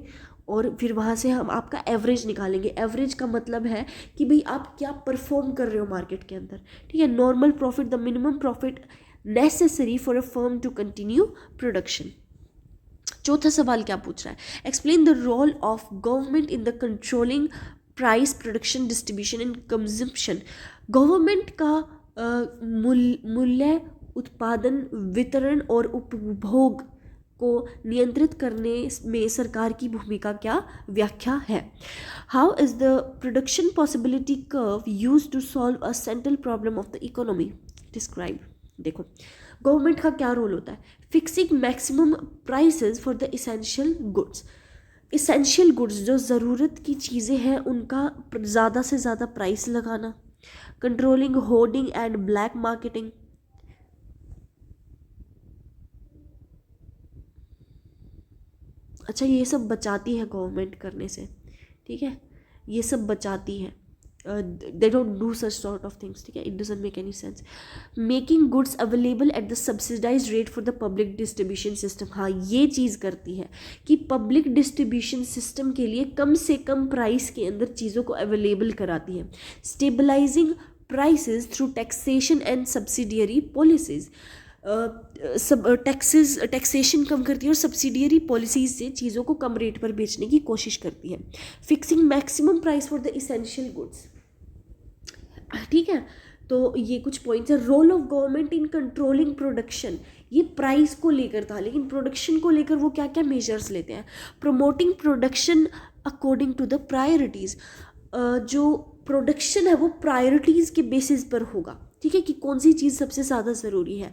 और फिर वहाँ से हम आपका एवरेज निकालेंगे। एवरेज का मतलब है कि भाई आप क्या परफॉर्म कर रहे हो मार्केट के अंदर, ठीक है। Normal profit, the minimum profit necessary for a firm to continue production. चौथा सवाल क्या पूछ रहा है? Explain the role of government in the controlling price, production, distribution and consumption. Government का मूल्य, उत्पादन, वितरण और उपभोग को नियंत्रित करने में सरकार की भूमिका क्या व्याख्या है? How is the production possibility curve use to solve a central problem of the economy? Describe. देखो गवर्नमेंट का क्या रोल होता है? Fixing maximum prices for the essential goods. Essential goods जो ज़रूरत की चीज़ें हैं उनका ज़्यादा से ज़्यादा प्राइस लगाना। Controlling hoarding and black marketing. अच्छा, ये सब बचाती है गवर्नमेंट करने से, ठीक है, ये सब बचाती है। they don't do such sort of things, ठीक है, it doesn't make any sense. Making goods available at the subsidized rate for the public distribution system, हाँ ये चीज़ करती है कि पब्लिक डिस्ट्रीब्यूशन सिस्टम के लिए कम से कम प्राइस के अंदर चीज़ों को अवेलेबल कराती है. Stabilising prices through taxation and subsidiary policies, सब टैक्सेशन कम करती है और सब्सिडियरी पॉलिसीज से चीज़ों को कम रेट पर बेचने की कोशिश करती है. Fixing maximum price for the essential goods, ठीक है. तो ये कुछ पॉइंट्स है. Role of government in controlling production, ये प्राइस को लेकर था, लेकिन प्रोडक्शन को लेकर वो क्या क्या मेजर्स लेते हैं. Promoting production according to the priorities, जो प्रोडक्शन है वो प्रायोरिटीज़ के बेसिस पर होगा, ठीक है, कि कौन सी चीज़ सबसे ज़्यादा ज़रूरी है.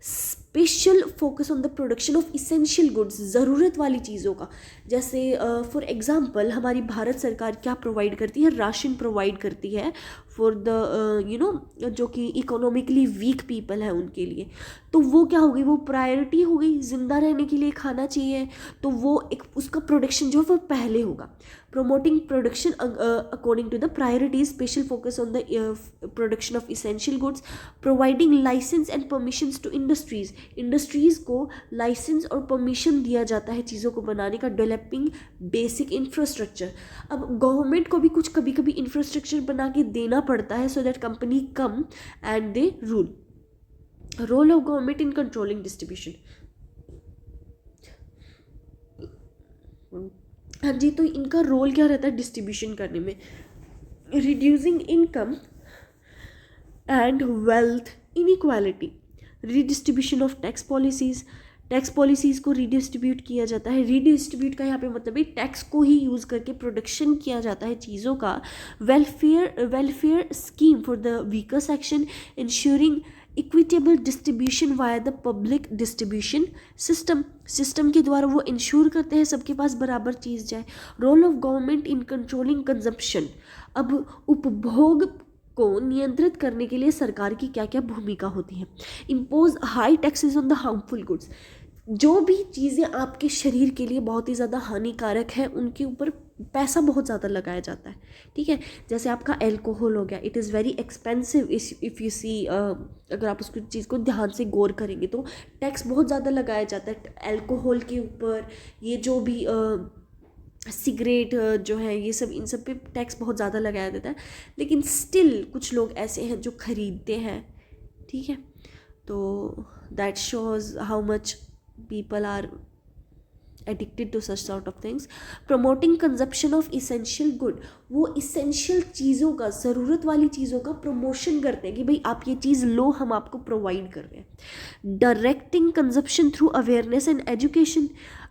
Special focus on the production of essential goods, ज़रूरत वाली चीज़ों का. जैसे फॉर एग्जांपल हमारी भारत सरकार क्या प्रोवाइड करती है, राशन प्रोवाइड करती है फॉर द जो कि इकोनॉमिकली वीक पीपल है उनके लिए. तो वो क्या हो गई, वो प्रायोरिटी हो गई, ज़िंदा रहने के लिए खाना चाहिए, तो वो एक उसका प्रोडक्शन जो है वो पहले होगा. promoting production according to the priorities, special focus on the production of essential goods, providing license and permissions to industries को license और permission दिया जाता है चीज़ों को बनाने का. developing basic infrastructure, अब गवर्नमेंट को भी कुछ कभी कभी इंफ्रास्ट्रक्चर बना के देना पड़ता है so that company come and they rule. role of government in controlling distribution, हाँ जी, तो इनका रोल क्या रहता है डिस्ट्रीब्यूशन करने में. Reducing income and wealth inequality, redistribution of tax policies को रीडिस्ट्रीब्यूट किया जाता है. रीडिस्ट्रीब्यूट का यहाँ पे मतलब है टैक्स को ही यूज़ करके प्रोडक्शन किया जाता है चीज़ों का. Welfare scheme for the weaker section, ensuring equitable distribution via the public distribution system के द्वारा वो इंश्योर करते हैं सबके पास बराबर चीज़ जाए. Role of government in controlling consumption, अब उपभोग को नियंत्रित करने के लिए सरकार की क्या क्या भूमिका होती है. Impose high taxes on the harmful goods, जो भी चीज़ें आपके शरीर के लिए बहुत ही ज़्यादा हानिकारक है उनके ऊपर पैसा बहुत ज़्यादा लगाया जाता है, ठीक है. जैसे आपका एल्कोहल हो गया, it is very expensive if you see, अगर आप उसकी चीज़ को ध्यान से गौर करेंगे तो टैक्स बहुत ज़्यादा लगाया जाता है एल्कोहल के ऊपर. ये जो भी सिगरेट जो है ये सब, इन सब पे टैक्स बहुत ज़्यादा लगाया जाता है, लेकिन स्टिल कुछ लोग ऐसे हैं जो ख़रीदते हैं, ठीक है. तो that shows how much people are addicted to such sort of things. Promoting consumption of essential good, वो essential चीज़ों का, ज़रूरत वाली चीज़ों का प्रमोशन करते हैं कि भाई आप ये चीज़ लो, हम आपको प्रोवाइड कर रहे हैं. Directing consumption through awareness and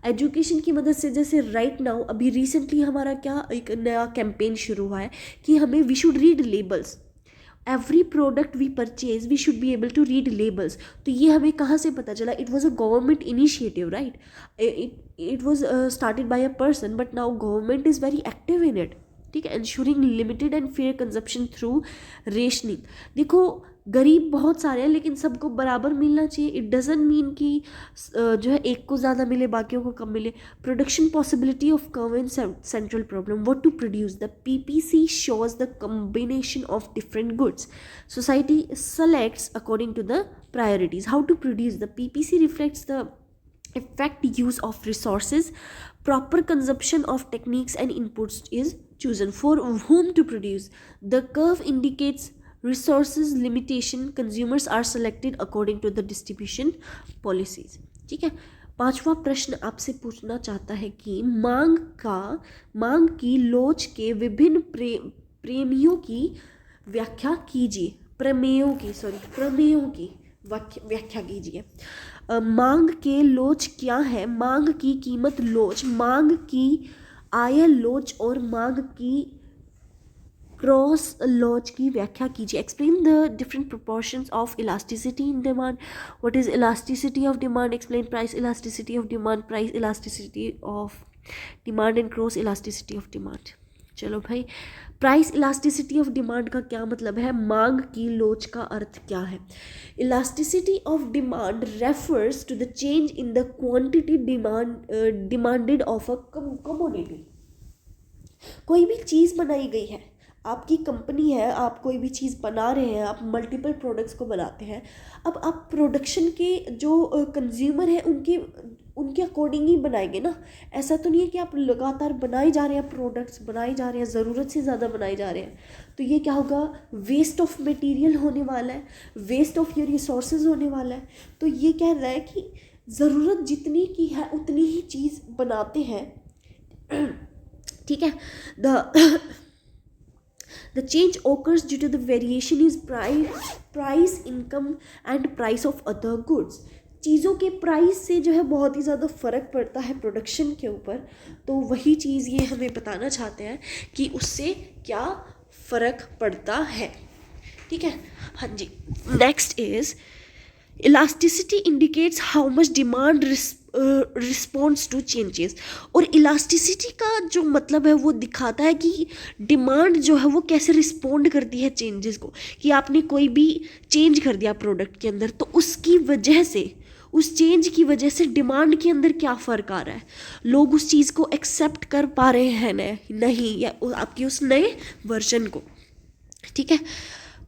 education की मदद से, जैसे राइट नाउ अभी रिसेंटली हमारा क्या एक नया कैंपेन शुरू हुआ है कि हमें we should read labels. Every product we purchase we should be able to read labels. तो ये हमें कहाँ से पता चला? It was a government initiative, right. It was started by a person, but now government is very active in it, ठीक है. Ensuring limited and fair consumption through rationing. देखो गरीब बहुत सारे हैं लेकिन सबको बराबर मिलना चाहिए. इट डजंट मीन कि जो है एक को ज़्यादा मिले बाकियों को कम मिले. Production possibility of curve central problem, what to produce. The PPC shows the combination of different goods. Society selects according to the priorities. How to produce. The PPC reflects the effective use of resources. Proper consumption of techniques and inputs is chosen. For whom to produce. The curve indicates resources limitation. Consumers are selected according to the distribution policies. ठीक है. पांचवा प्रश्न आपसे पूछना चाहता है कि मांग की लोच के विभिन्न प्रमेयों की व्याख्या कीजिए. प्रमेयों की व्याख्या कीजिए. मांग के लोच क्या है? मांग की कीमत लोच, मांग की आय लोच और मांग की क्रॉस लोच की व्याख्या कीजिए. Explain the different proportions of elasticity in demand. What is elasticity of demand? Explain price elasticity of demand, price elasticity of demand and cross elasticity of demand. चलो भाई, प्राइस इलास्टिसिटी ऑफ डिमांड का क्या मतलब है? मांग की लोच का अर्थ क्या है? Elasticity of demand refers to the change in the quantity demanded of a commodity. कोई भी चीज़ बनाई गई है, आपकी कंपनी है, आप कोई भी चीज़ बना रहे हैं, आप मल्टीपल प्रोडक्ट्स को बनाते हैं, अब आप प्रोडक्शन के जो कंज्यूमर हैं उनके अकॉर्डिंग ही बनाएंगे ना। ऐसा तो नहीं है कि आप लगातार बनाए जा रहे हैं, प्रोडक्ट्स बनाए जा रहे हैं, ज़रूरत से ज़्यादा बनाए जा रहे हैं, तो ये क्या होगा, वेस्ट ऑफ मटेरियल होने वाला है, वेस्ट ऑफ योर रिसोर्सेज होने वाला है। तो ये कह रहा है कि ज़रूरत जितनी की है उतनी ही चीज़ बनाते हैं, ठीक है। The change occurs due to the variation is price, income and price of other goods. चीज़ों के प्राइस से जो है बहुत ही ज़्यादा फ़र्क पड़ता है प्रोडक्शन के ऊपर। तो वही चीज़ ये हमें बताना चाहते हैं कि उससे क्या फ़र्क पड़ता है, ठीक है। हाँ जी, next is elasticity indicates how much demand response to changes. और इलास्टिसिटी का जो मतलब है वो दिखाता है कि डिमांड जो है वो कैसे रिस्पॉन्ड करती है चेंजेस को, कि आपने कोई भी चेंज कर दिया प्रोडक्ट के अंदर, तो उसकी वजह से, उस चेंज की वजह से डिमांड के अंदर क्या फ़र्क आ रहा है, लोग उस चीज़ को एक्सेप्ट कर पा रहे हैं नहीं, या आपकी उस नए वर्जन को, ठीक है।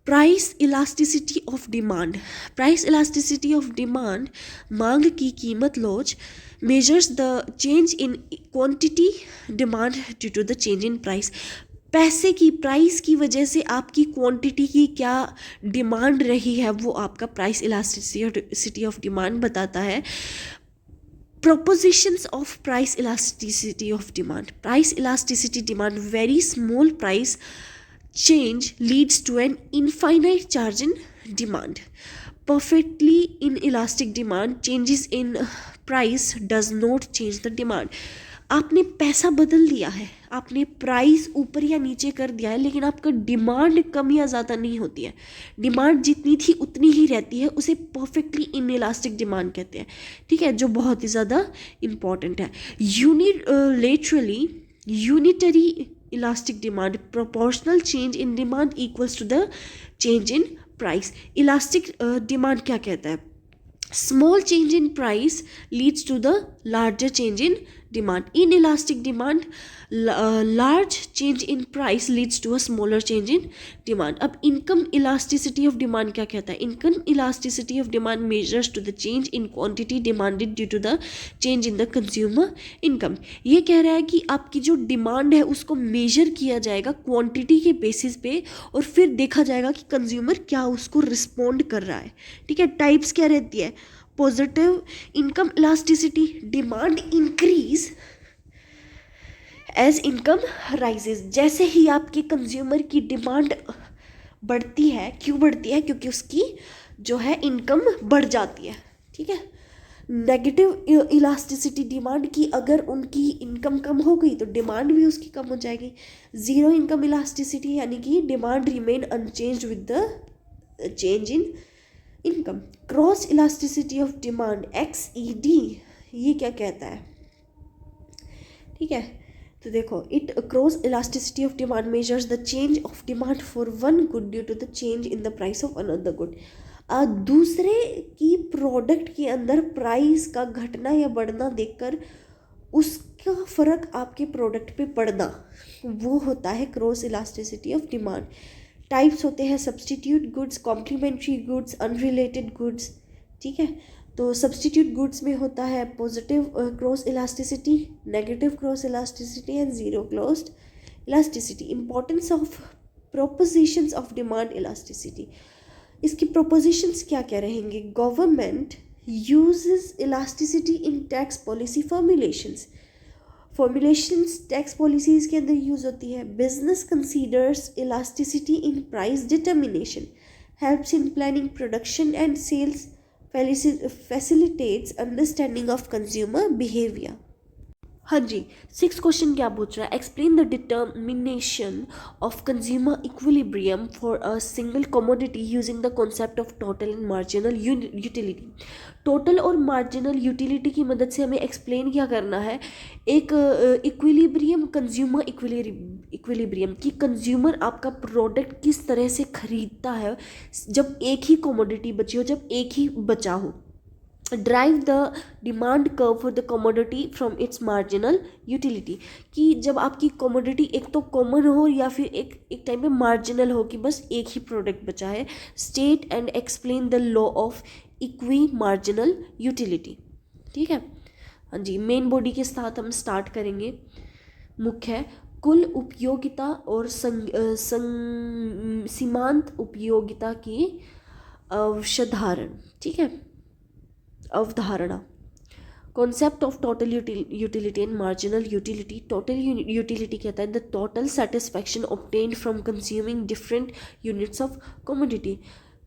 Price elasticity of demand, price elasticity of demand, मांग की कीमत लोच, measures the change in quantity demand due to the change in price. पैसे की, प्राइस की वजह से आपकी क्वांटिटी की क्या डिमांड रही है वो आपका प्राइस इलास्टिसिटी ऑफ डिमांड बताता है। Propositions of price elasticity of demand. Price elasticity demand, very small price change leads to an infinite charge in demand. Perfectly inelastic demand, changes in price does not change the demand. आपने पैसा बदल दिया है, आपने प्राइस ऊपर या नीचे कर दिया है, लेकिन आपका डिमांड कम या ज़्यादा नहीं होती है, डिमांड जितनी थी उतनी ही रहती है, उसे परफेक्टली इनइलास्टिक डिमांड कहते हैं, ठीक है, जो बहुत ही ज़्यादा इम्पॉर्टेंट है। Unitary elastic demand, proportional change in demand equals to the change in price. Elastic demand क्या कहता है, small change in price leads to the larger change in demand. Inelastic demand, large change in price leads to a smaller change in demand. अब इनकम इलास्टिसिटी ऑफ डिमांड क्या कहता है, income elasticity of demand measures to the change in quantity demanded due to the change in the consumer income. ये कह रहा है कि आपकी जो डिमांड है उसको मेजर किया जाएगा क्वांटिटी के बेसिस पे, और फिर देखा जाएगा कि कंज्यूमर क्या उसको रिस्पॉन्ड कर रहा है, ठीक है। टाइप्स क्या रहती है, positive income elasticity, demand increase as income rises. जैसे ही आपके कंज्यूमर की डिमांड बढ़ती है, क्यों बढ़ती है, क्योंकि उसकी जो है इनकम बढ़ जाती है, ठीक है। नेगेटिव इलास्टिसिटी, डिमांड की अगर उनकी इनकम कम हो गई तो डिमांड भी उसकी कम हो जाएगी। ज़ीरो इनकम इलास्टिसिटी यानी कि demand remain unchanged with the change in income. Cross elasticity of demand, XED, ये क्या कहता है, ठीक है। तो देखो, it cross elasticity of demand measures the change of demand for one good due to the change in the price of another good. दूसरे की प्रोडक्ट के अंदर प्राइस का घटना या बढ़ना देखकर उसका फ़र्क आपके प्रोडक्ट पे पड़ना, वो होता है cross elasticity of demand. Types होते हैं substitute goods, complementary goods, unrelated goods, ठीक है। तो सब्सटीट्यूट गुड्स में होता है positive cross elasticity, negative cross elasticity and zero cross elasticity. Importance of propositions of demand elasticity, इसकी प्रोपोजिशंस क्या क्या रहेंगे। Government uses elasticity in tax policy formulations, tax policies के अंदर यूज़ होती है। Business considers elasticity in price determination, helps in planning production and sales, facilitates understanding of consumer behaviour. हाँ जी, 6 क्वेश्चन क्या पूछ रहा है, explain the determination of consumer equilibrium for a single commodity using the concept of total and marginal utility. Total और मार्जिनल यूटिलिटी की मदद से हमें एक्सप्लेन क्या करना है, एक इक्विलिब्रियम, कंज्यूमर इक्विलिब्रियम कि कंज्यूमर आपका प्रोडक्ट किस तरह से खरीदता है जब एक ही कमोडिटी बची हो, जब एक ही बचा हो, drive the demand curve for the commodity from its marginal utility, कि जब आपकी कमोडिटी एक तो कॉमन हो या फिर एक टाइम पे मार्जिनल हो कि बस एक ही प्रोडक्ट बचा है। State and explain the law of equi marginal utility. ठीक है, हाँ जी, मेन बॉडी के साथ हम स्टार्ट करेंगे। मुख्य है कुल उपयोगिता और सीमांत उपयोगिता की अवधारण। ठीक है, अवधारणा। Concept of total utility and marginal utility. Total utility कहता है the total satisfaction obtained from consuming different units of commodity.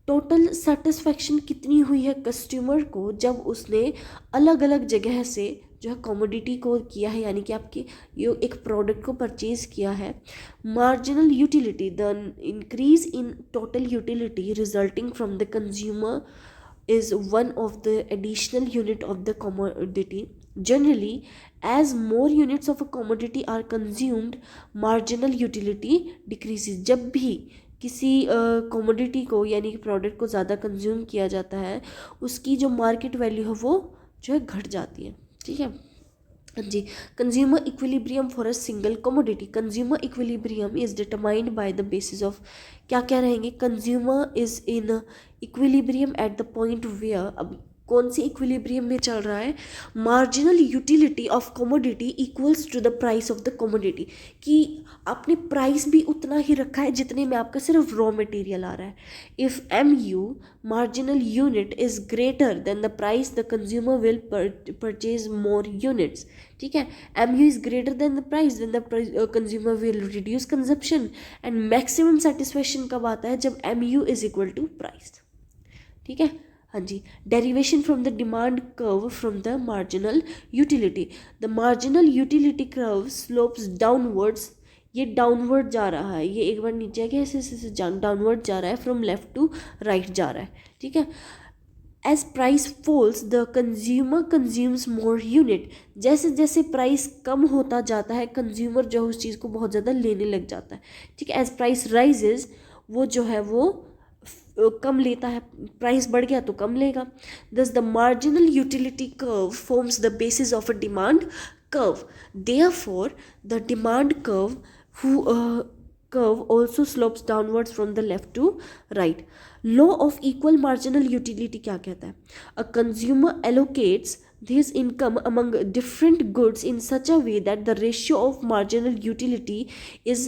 Total satisfaction कितनी हुई है कस्टमर को जब उसने अलग अलग जगह से जो है कमोडिटी को किया है, यानी कि आपके ये एक प्रोडक्ट को परचेज किया है। Marginal utility the increase in total utility resulting from the consumer is one of the additional unit of the commodity. Generally, as more units of a commodity are consumed, marginal utility decreases. जब भी किसी commodity को यानी कि प्रोडक्ट को ज़्यादा कंज्यूम किया जाता है, उसकी जो मार्केट वैल्यू है वो जो है घट जाती है। ठीक है, हाँ जी। Consumer equilibrium for a single commodity. Consumer equilibrium is determined by the basis of, क्या क्या रहेंगे, consumer is in equilibrium at the point where, अब कौन सी इक्विलिब्रियम में चल रहा है, marginal utility of commodity equals to the price of the commodity, कि आपने प्राइस भी उतना ही रखा है जितने में आपका सिर्फ रॉ मटेरियल आ रहा है। If MU marginal unit is greater than the price the consumer will purchase more units. ठीक है, MU is greater than the price then the consumer will reduce consumption. And maximum satisfaction कब आता है, जब MU is equal to price. ठीक है, हाँ जी। Derivation from the demand curve from the marginal utility. The marginal utility curve slopes downwards, ये डाउनवर्ड जा रहा है, ये एक बार नीचे गया ऐसे डाउनवर्ड जा रहा है, फ्रॉम लेफ्ट टू राइट जा रहा है। ठीक है, as price falls the consumer consumes more unit. जैसे जैसे प्राइस कम होता जाता है कंज्यूमर जो है उस चीज़ को बहुत ज़्यादा लेने लग जाता है। ठीक है, एज प्राइस राइजेज वो जो है वो कम लेता है, प्राइस बढ़ गया तो कम लेगा। दस the marginal utility curve forms the basis of a demand curve, therefore the demand curve also slopes downwards from the left to right. Law of equal marginal utility क्या कहता है, a consumer allocates this income among different goods in such a way that the ratio of marginal utility is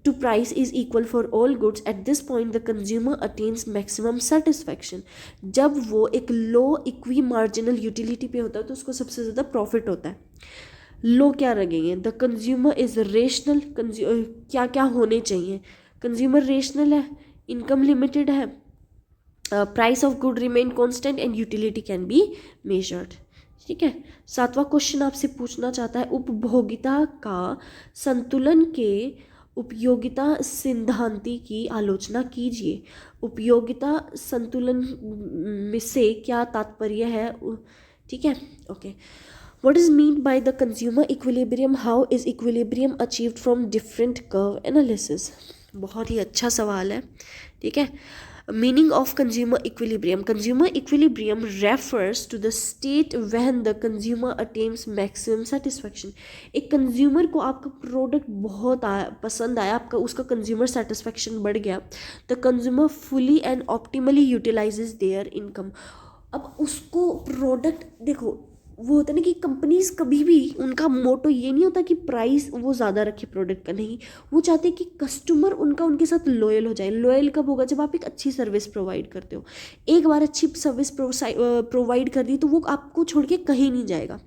to price is equal for all goods. At this point the consumer attains maximum satisfaction. जब वो एक लो इक्वी मार्जिनल यूटिलिटी पे होता है तो उसको सबसे ज़्यादा प्रॉफिट होता है। लो क्या लगेंगे, द कंज्यूमर इज रेशनल, क्या क्या होने चाहिए, कंज्यूमर रेशनल है, इनकम लिमिटेड है, price of good remain constant and utility can be measured. ठीक है, 7वां क्वेश्चन आपसे पूछना चाहता है, उपभोगिता का संतुलन के उपयोगिता सिद्धांति की आलोचना कीजिए। उपयोगिता संतुलन में से क्या तात्पर्य है। ठीक है, okay. What is meant by the consumer equilibrium? How is equilibrium achieved from different curve analysis? बहुत ही अच्छा सवाल है। ठीक है, meaning of consumer equilibrium. Consumer equilibrium refers to the state when the consumer attains maximum satisfaction. एक कंज्यूमर को आपका प्रोडक्ट बहुत पसंद आया, आपका उसका कंज्यूमर सेटिस्फैक्शन बढ़ गया, the consumer fully and optimally utilises there income. अब उसको प्रोडक्ट देखो, वो होता है ना कि कंपनीज कभी भी उनका मोटो ये नहीं होता कि प्राइस वो ज़्यादा रखे प्रोडक्ट का, नहीं, वो चाहते हैं कि कस्टमर उनके साथ लॉयल हो जाए। लॉयल कब होगा, जब आप एक अच्छी सर्विस प्रोवाइड करते हो। एक बार अच्छी सर्विस प्रोवाइड कर दी तो वो आपको छोड़ के कहीं नहीं जाएगा।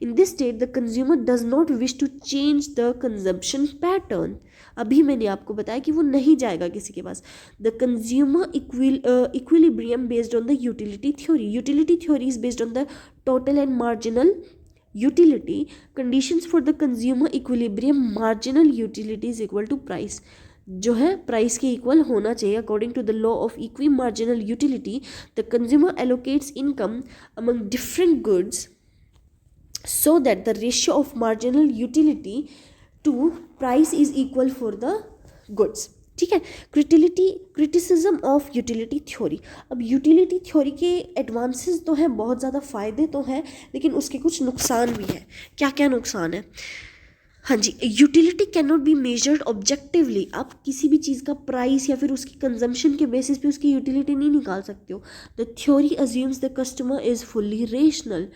In this state the consumer does not wish to change the consumption pattern. अभी मैंने आपको बताया कि वो नहीं जाएगा किसी के पास। The consumer equilibrium based on the utility theory. Utility theory is based on the total and marginal utility. Conditions for the consumer equilibrium, marginal utility is equal to price, जो है प्राइस के इक्वल होना चाहिए। According to the law of equi marginal utility the consumer allocates income among different goods so that the ratio of marginal utility to price is equal for the goods. ठीक है। Criticism of utility theory. अब यूटिलिटी थ्योरी के एडवांसेस तो हैं, बहुत ज़्यादा फ़ायदे तो हैं, लेकिन उसके कुछ नुकसान भी हैं। क्या क्या नुकसान है? हाँ जी, utility can not be measured objectively. आप किसी भी चीज़ का प्राइस या फिर उसकी कंजम्पशन के बेसिस पे उसकी यूटिलिटी नहीं निकाल सकते हो। The theory assumes the customer is fully rational.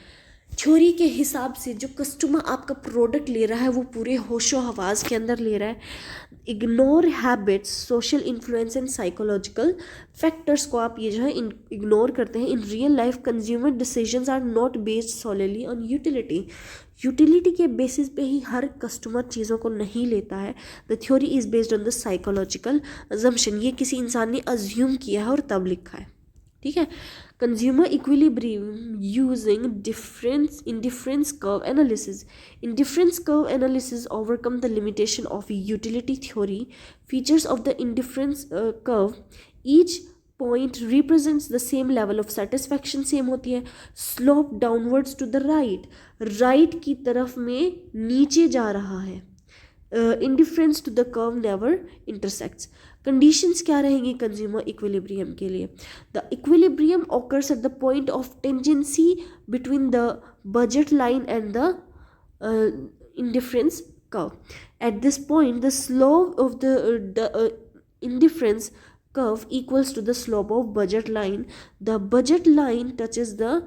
Theory के हिसाब से जो कस्टमर आपका प्रोडक्ट ले रहा है वो पूरे होशो हवास के अंदर ले रहा है। Ignore habits, social influence and psychological factors को आप ये जो है इग्नोर करते हैं। In real life consumer decisions are not based solely on utility. Utility के बेसिस पे ही हर कस्टमर चीज़ों को नहीं लेता है। The theory is based on the psychological assumption. ये किसी इंसान ने अज्यूम किया है और तब लिखा है, ठीक है। Consumer equilibrium using indifference curve analysis. Indifference curve analysis overcome the limitation of utility theory. Features of the indifference curve, each point represents the same level of satisfaction, same होती है। slope downwards to the right की तरफ में नीचे जा रहा है। Indifference to the curve never intersects. Conditions क्या रहेंगी कंज्यूमर इक्विलिब्रियम के लिए? The equilibrium occurs at the point of tangency between the budget line and the indifference curve. At this point, the slope of the indifference curve equals to the slope of budget line. The budget line touches the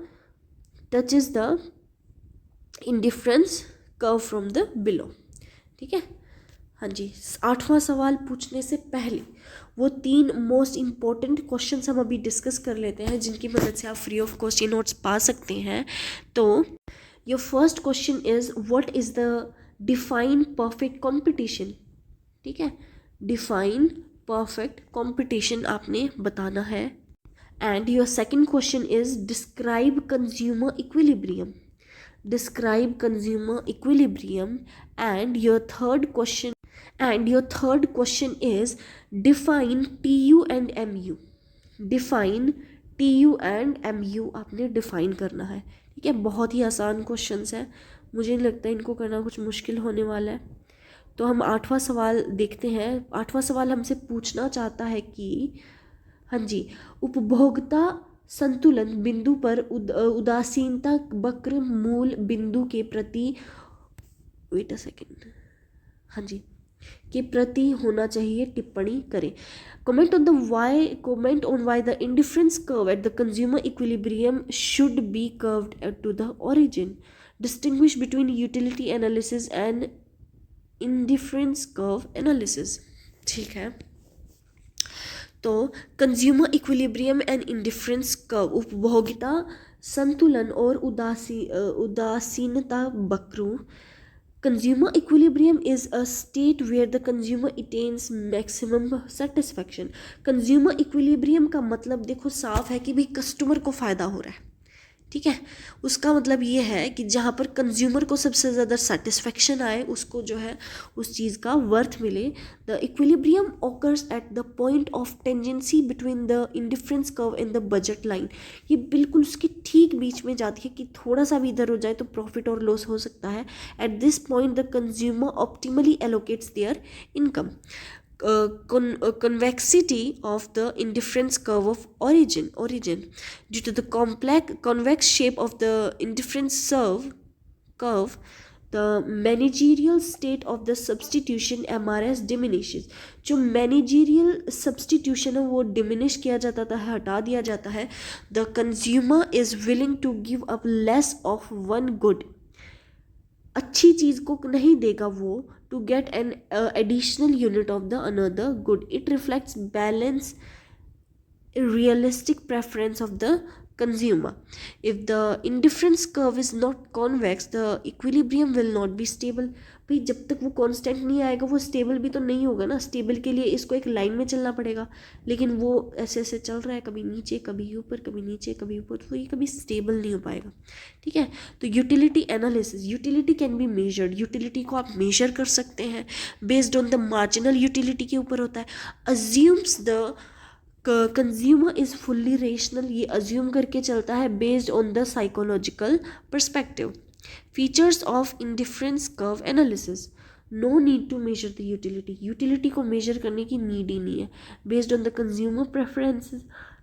indifference curve from the below. ठीक है। हाँ जी, 8वां सवाल पूछने से पहले वो 3 मोस्ट इम्पॉर्टेंट क्वेश्चंस हम अभी डिस्कस कर लेते हैं, जिनकी मदद से आप फ्री ऑफ कॉस्ट ये नोट्स पा सकते हैं। तो your first question is what is the define perfect competition. ठीक है, डिफाइन परफेक्ट कंपटीशन आपने बताना है। And your second question is describe consumer equilibrium. Describe consumer equilibrium. And your third question is define TU and MU. Define TU and MU आपने डिफाइन करना है। ठीक है, बहुत ही आसान क्वेश्चंस है, मुझे नहीं लगता इनको करना कुछ मुश्किल होने वाला है। तो हम 8वां सवाल देखते हैं। 8वां सवाल हमसे पूछना चाहता है कि हाँ जी, उपभोक्ता संतुलन बिंदु पर उदासीनता वक्र मूल बिंदु के प्रति वेट अ सेकेंड हाँ जी के प्रति होना चाहिए, टिप्पणी करें। Comment on why the indifference curve at the consumer equilibrium should be curved to the origin. Distinguish between utility analysis and indifference curve analysis. ठीक है, तो consumer equilibrium and indifference curve, उपभोक्ता संतुलन और उदासीनता वक्रों। Consumer equilibrium is a state where the consumer attains maximum satisfaction. Consumer equilibrium का मतलब देखो साफ है कि भाई कस्टमर को फ़ायदा हो रहा है। ठीक है, उसका मतलब ये है कि जहाँ पर कंज्यूमर को सबसे ज़्यादा सेटिस्फेक्शन आए, उसको जो है उस चीज़ का वर्थ मिले। The equilibrium occurs at the point of tangency between the indifference curve and the budget line. ये बिल्कुल उसके ठीक बीच में जाती है कि थोड़ा सा भी इधर हो जाए तो प्रॉफिट और लॉस हो सकता है। At this point the consumer optimally allocates there income. Convexity of the indifference curve of origin. Due to the convex shape of the indifference curve, the managerial state of the substitution MRS diminishes. जो managerial substitution है वो diminish किया जाता है, हटा दिया जाता है। The consumer is willing to give up less of one good. अच्छी चीज़ को नहीं देगा वो, to get an additional unit of the another good. It reflects balance, realistic preference of the consumer. If the indifference curve is not convex, the equilibrium will not be stable. भाई जब तक वो कांस्टेंट नहीं आएगा वो स्टेबल भी तो नहीं होगा ना। स्टेबल के लिए इसको एक लाइन में चलना पड़ेगा, लेकिन वो ऐसे ऐसे चल रहा है, कभी नीचे कभी ऊपर, कभी नीचे कभी ऊपर, तो ये कभी स्टेबल नहीं हो पाएगा। ठीक है, तो utility analysis, utility can be measured. Utility को आप मेजर कर सकते हैं based on the marginal utility के ऊपर होता है। Assumes the consumer is fully rational, ये अज्यूम करके चलता है based on the psychological perspective. Features of indifference curve analysis, no need to measure the utility को मेजर करने की नीड ही नहीं है. Based on the consumer preferences,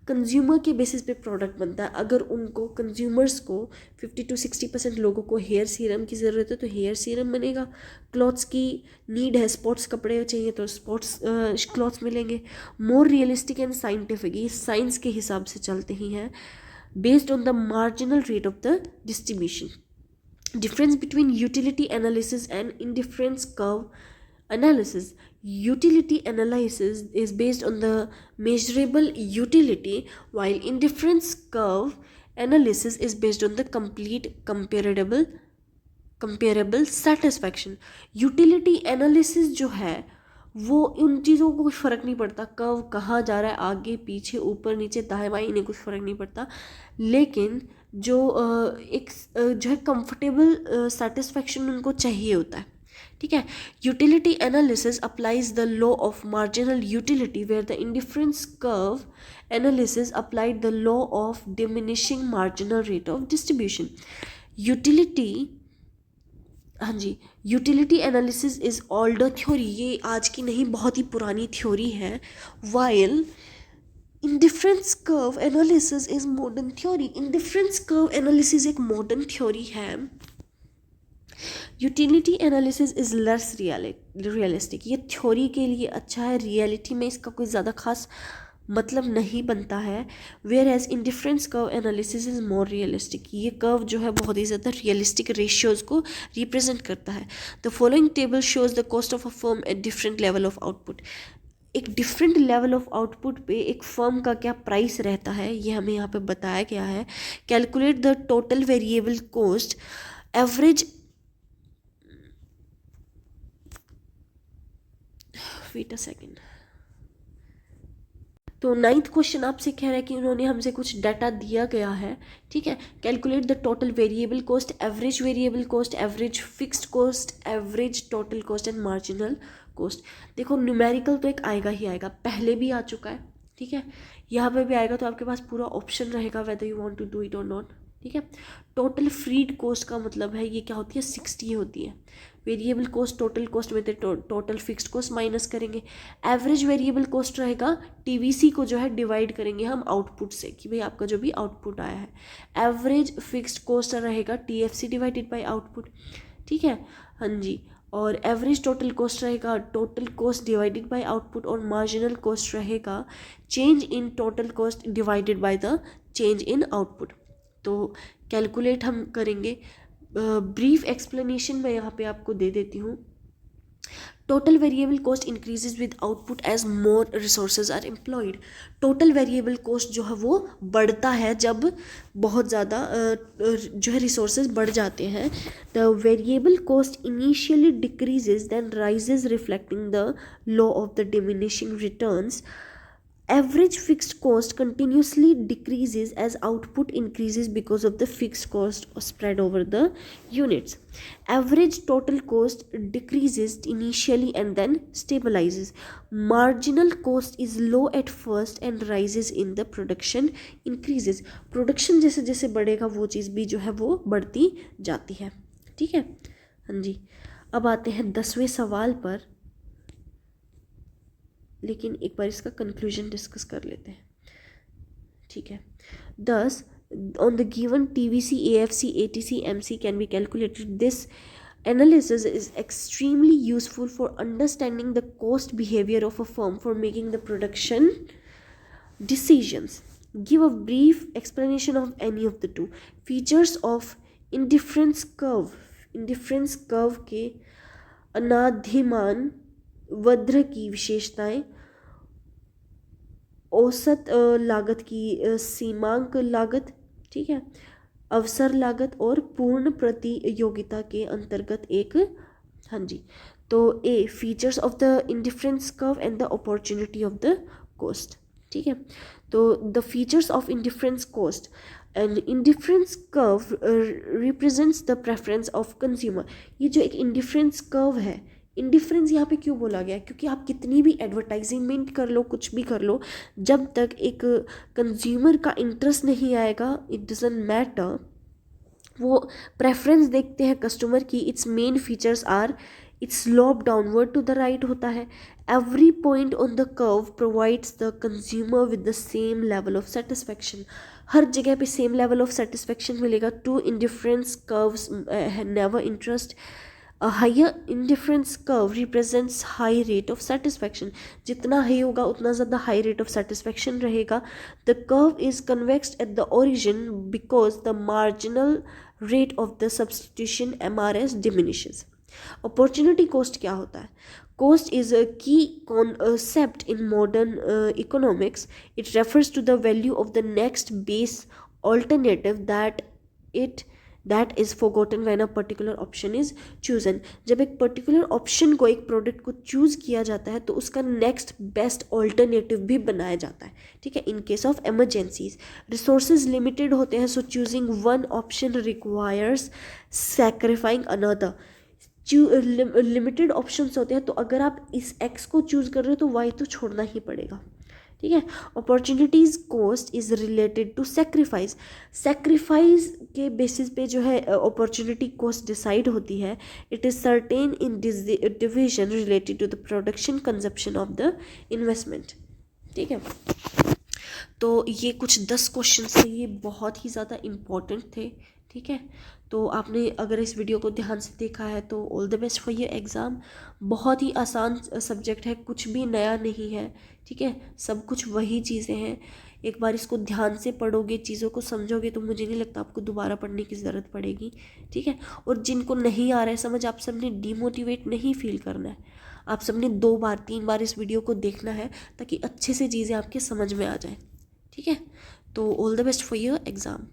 consumer के बेसिस पे प्रोडक्ट बनता है. अगर उनको कंज्यूमर्स को 50 to 60% लोगों को हेयर सीरम की ज़रूरत है तो हेयर सीरम बनेगा. क्लॉथ्स की नीड है, स्पोर्ट्स कपड़े चाहिए तो स्पोर्ट्स क्लॉथ्स मिलेंगे. मोर रियलिस्टिक एंड साइंटिफिक, ये साइंस के हिसाब से चलते ही हैं. Based on the marginal rate of the distribution. Difference between utility analysis and indifference curve analysis. Utility analysis is based on the measurable utility, while indifference curve analysis is based on the complete comparable satisfaction. Utility analysis जो है वो उन चीज़ों को कुछ फ़र्क नहीं पड़ता, कर्व कहाँ जा रहा है, आगे पीछे ऊपर नीचे दाएं बाएं, इन्हें कुछ फ़र्क नहीं पड़ता. लेकिन जो एक जो है कंफर्टेबल सेटिस्फैक्शन उनको चाहिए होता है. ठीक है. Utility analysis applies the law of marginal utility, where the indifference curve analysis applied the law of diminishing marginal rate of distribution. Utility, हाँ जी, utility analysis is older theory, ये आज की नहीं बहुत ही पुरानी थ्योरी है. While indifference curve analysis is modern theory. Indifference curve analysis एक मॉडर्न थ्योरी है. Utility analysis is less realistic, ये थ्योरी के लिए अच्छा है, रियलिटी में इसका कोई ज़्यादा खास मतलब नहीं बनता है. Whereas indifference curve analysis is more realistic, ये कर्व जो है बहुत ही ज़्यादा रियलिस्टिक रेशियोज़ को रिप्रेजेंट करता है. The following table shows the cost of a firm at different level of output. एक डिफरेंट लेवल ऑफ आउटपुट पे एक फर्म का क्या प्राइस रहता है ये हमें यहाँ पे बताया गया है. Calculate the total variable cost average, wait a second. तो 9th क्वेश्चन आपसे कह रहा है कि उन्होंने हमसे कुछ डाटा दिया गया है. ठीक है. Calculate the total variable cost, average variable cost, average fixed cost, average total cost and marginal cost. देखो न्यूमेरिकल तो एक आएगा ही आएगा, पहले भी आ चुका है. ठीक है. यहाँ पे भी आएगा तो आपके पास पूरा ऑप्शन रहेगा whether you want to do it और नॉट. ठीक है. टोटल फ्रीड कॉस्ट का मतलब है ये क्या होती है, 60 होती है. वेरिएबल कॉस्ट टोटल कॉस्ट में टोटल फिक्स्ड कॉस्ट माइनस करेंगे. एवरेज वेरिएबल कॉस्ट रहेगा, टीवीसी को जो है डिवाइड करेंगे हम आउटपुट से कि भाई आपका जो भी आउटपुट आया है. एवरेज फिक्स्ड कॉस्ट रहेगा टीएफसी डिवाइडेड बाय आउटपुट. ठीक है. हाँ जी. और एवरेज टोटल कॉस्ट रहेगा total cost divided by output, और मार्जिनल कॉस्ट रहेगा change in total cost divided by the change in output. तो कैलकुलेट हम करेंगे. ब्रीफ एक्सप्लेनेशन मैं यहाँ पे आपको दे देती हूँ. Total variable cost increases with output as more resources are employed. Total variable cost जो है वो बढ़ता है जब बहुत ज़्यादा जो है रिसोर्सेज बढ़ जाते हैं. The variable cost initially decreases then rises reflecting the law of the diminishing returns. Average fixed cost continuously decreases as output increases because of the fixed cost spread over the units. Average total cost decreases initially and then stabilizes. Marginal cost is low at first and rises in the production increases. Production जैसे जैसे बढ़ेगा वो चीज़ भी जो है वो बढ़ती जाती है. ठीक है. हाँ जी. अब आते हैं 10वें सवाल पर, लेकिन एक बार इसका कंक्लूजन डिस्कस कर लेते हैं. ठीक है. 10 on the given TVC, AFC, ATC, MC can be calculated. This analysis is extremely useful for understanding the cost behavior of a firm for making the production decisions. Give a brief explanation of any of the two. Features of indifference curve. Indifference curve के अनाधिमान वक्र की विशेषताएं. औसत लागत की सीमांक लागत. ठीक है. अवसर लागत और पूर्ण प्रतियोगिता के अंतर्गत एक. हाँ जी. तो a features of the indifference curve and the opportunity of the cost. ठीक है. तो the features of indifference cost and indifference curve represents the preference of consumer. ये जो एक इंडिफरेंस कर्व है, इंडिफरेंस यहाँ पे क्यों बोला गया, क्योंकि आप कितनी भी एडवर्टाइजमेंट कर लो, कुछ भी कर लो, जब तक एक कंज्यूमर का इंटरेस्ट नहीं आएगा, इट डजंट मैटर. वो प्रेफरेंस देखते हैं कस्टमर की. Its main features are its slope downward to the right होता है। Every point on the curve provides the consumer with the same level of satisfaction. हर जगह पे सेम लेवल ऑफ सेटिस्फैक्शन मिलेगा। Two indifference curves never interest. A higher indifference curve represents high rate of satisfaction। जितना हाई होगा उतना ज़्यादा हाई रेट ऑफ सेटिस्फैक्शन रहेगा। The curve is convex at the origin because the marginal rate of the substitution MRS diminishes। Opportunity cost क्या होता है? Cost is a key concept in modern economics। It refers to the value of the next base alternative that is forgotten when a particular option is chosen। जब एक पर्टिकुलर ऑप्शन को, एक प्रोडक्ट को चूज़ किया जाता है तो उसका नेक्स्ट बेस्ट ऑल्टरनेटिव भी बनाया जाता है, ठीक है। In case of emergencies resources limited होते हैं, so choosing one option requires sacrificing another. Limited options होते हैं, तो अगर आप इस एक्स को चूज़ कर रहे हो तो वाई तो छोड़ना ही पड़ेगा, ठीक है। Opportunities cost is related to sacrifice. Sacrifice के बेसिस पे जो है अपॉर्चुनिटी कॉस्ट डिसाइड होती है। It is certain in division related to the production consumption of the investment, ठीक है। तो ये कुछ 10 क्वेश्चन थे, ये बहुत ही ज़्यादा इम्पॉर्टेंट थे, ठीक है। तो आपने अगर इस वीडियो को ध्यान से देखा है तो all the best for your exam. बहुत ही आसान सब्जेक्ट है, कुछ भी नया नहीं है, ठीक है। सब कुछ वही चीज़ें हैं। एक बार इसको ध्यान से पढ़ोगे, चीज़ों को समझोगे तो मुझे नहीं लगता आपको दोबारा पढ़ने की ज़रूरत पड़ेगी, ठीक है। और जिनको नहीं आ रहा है समझ, आप सबने डीमोटिवेट नहीं फील करना है। आप सबने 2 बार 3 बार इस वीडियो को देखना है ताकि अच्छे से चीज़ें आपके समझ में आ जाए, ठीक है। तो all the best for your exam.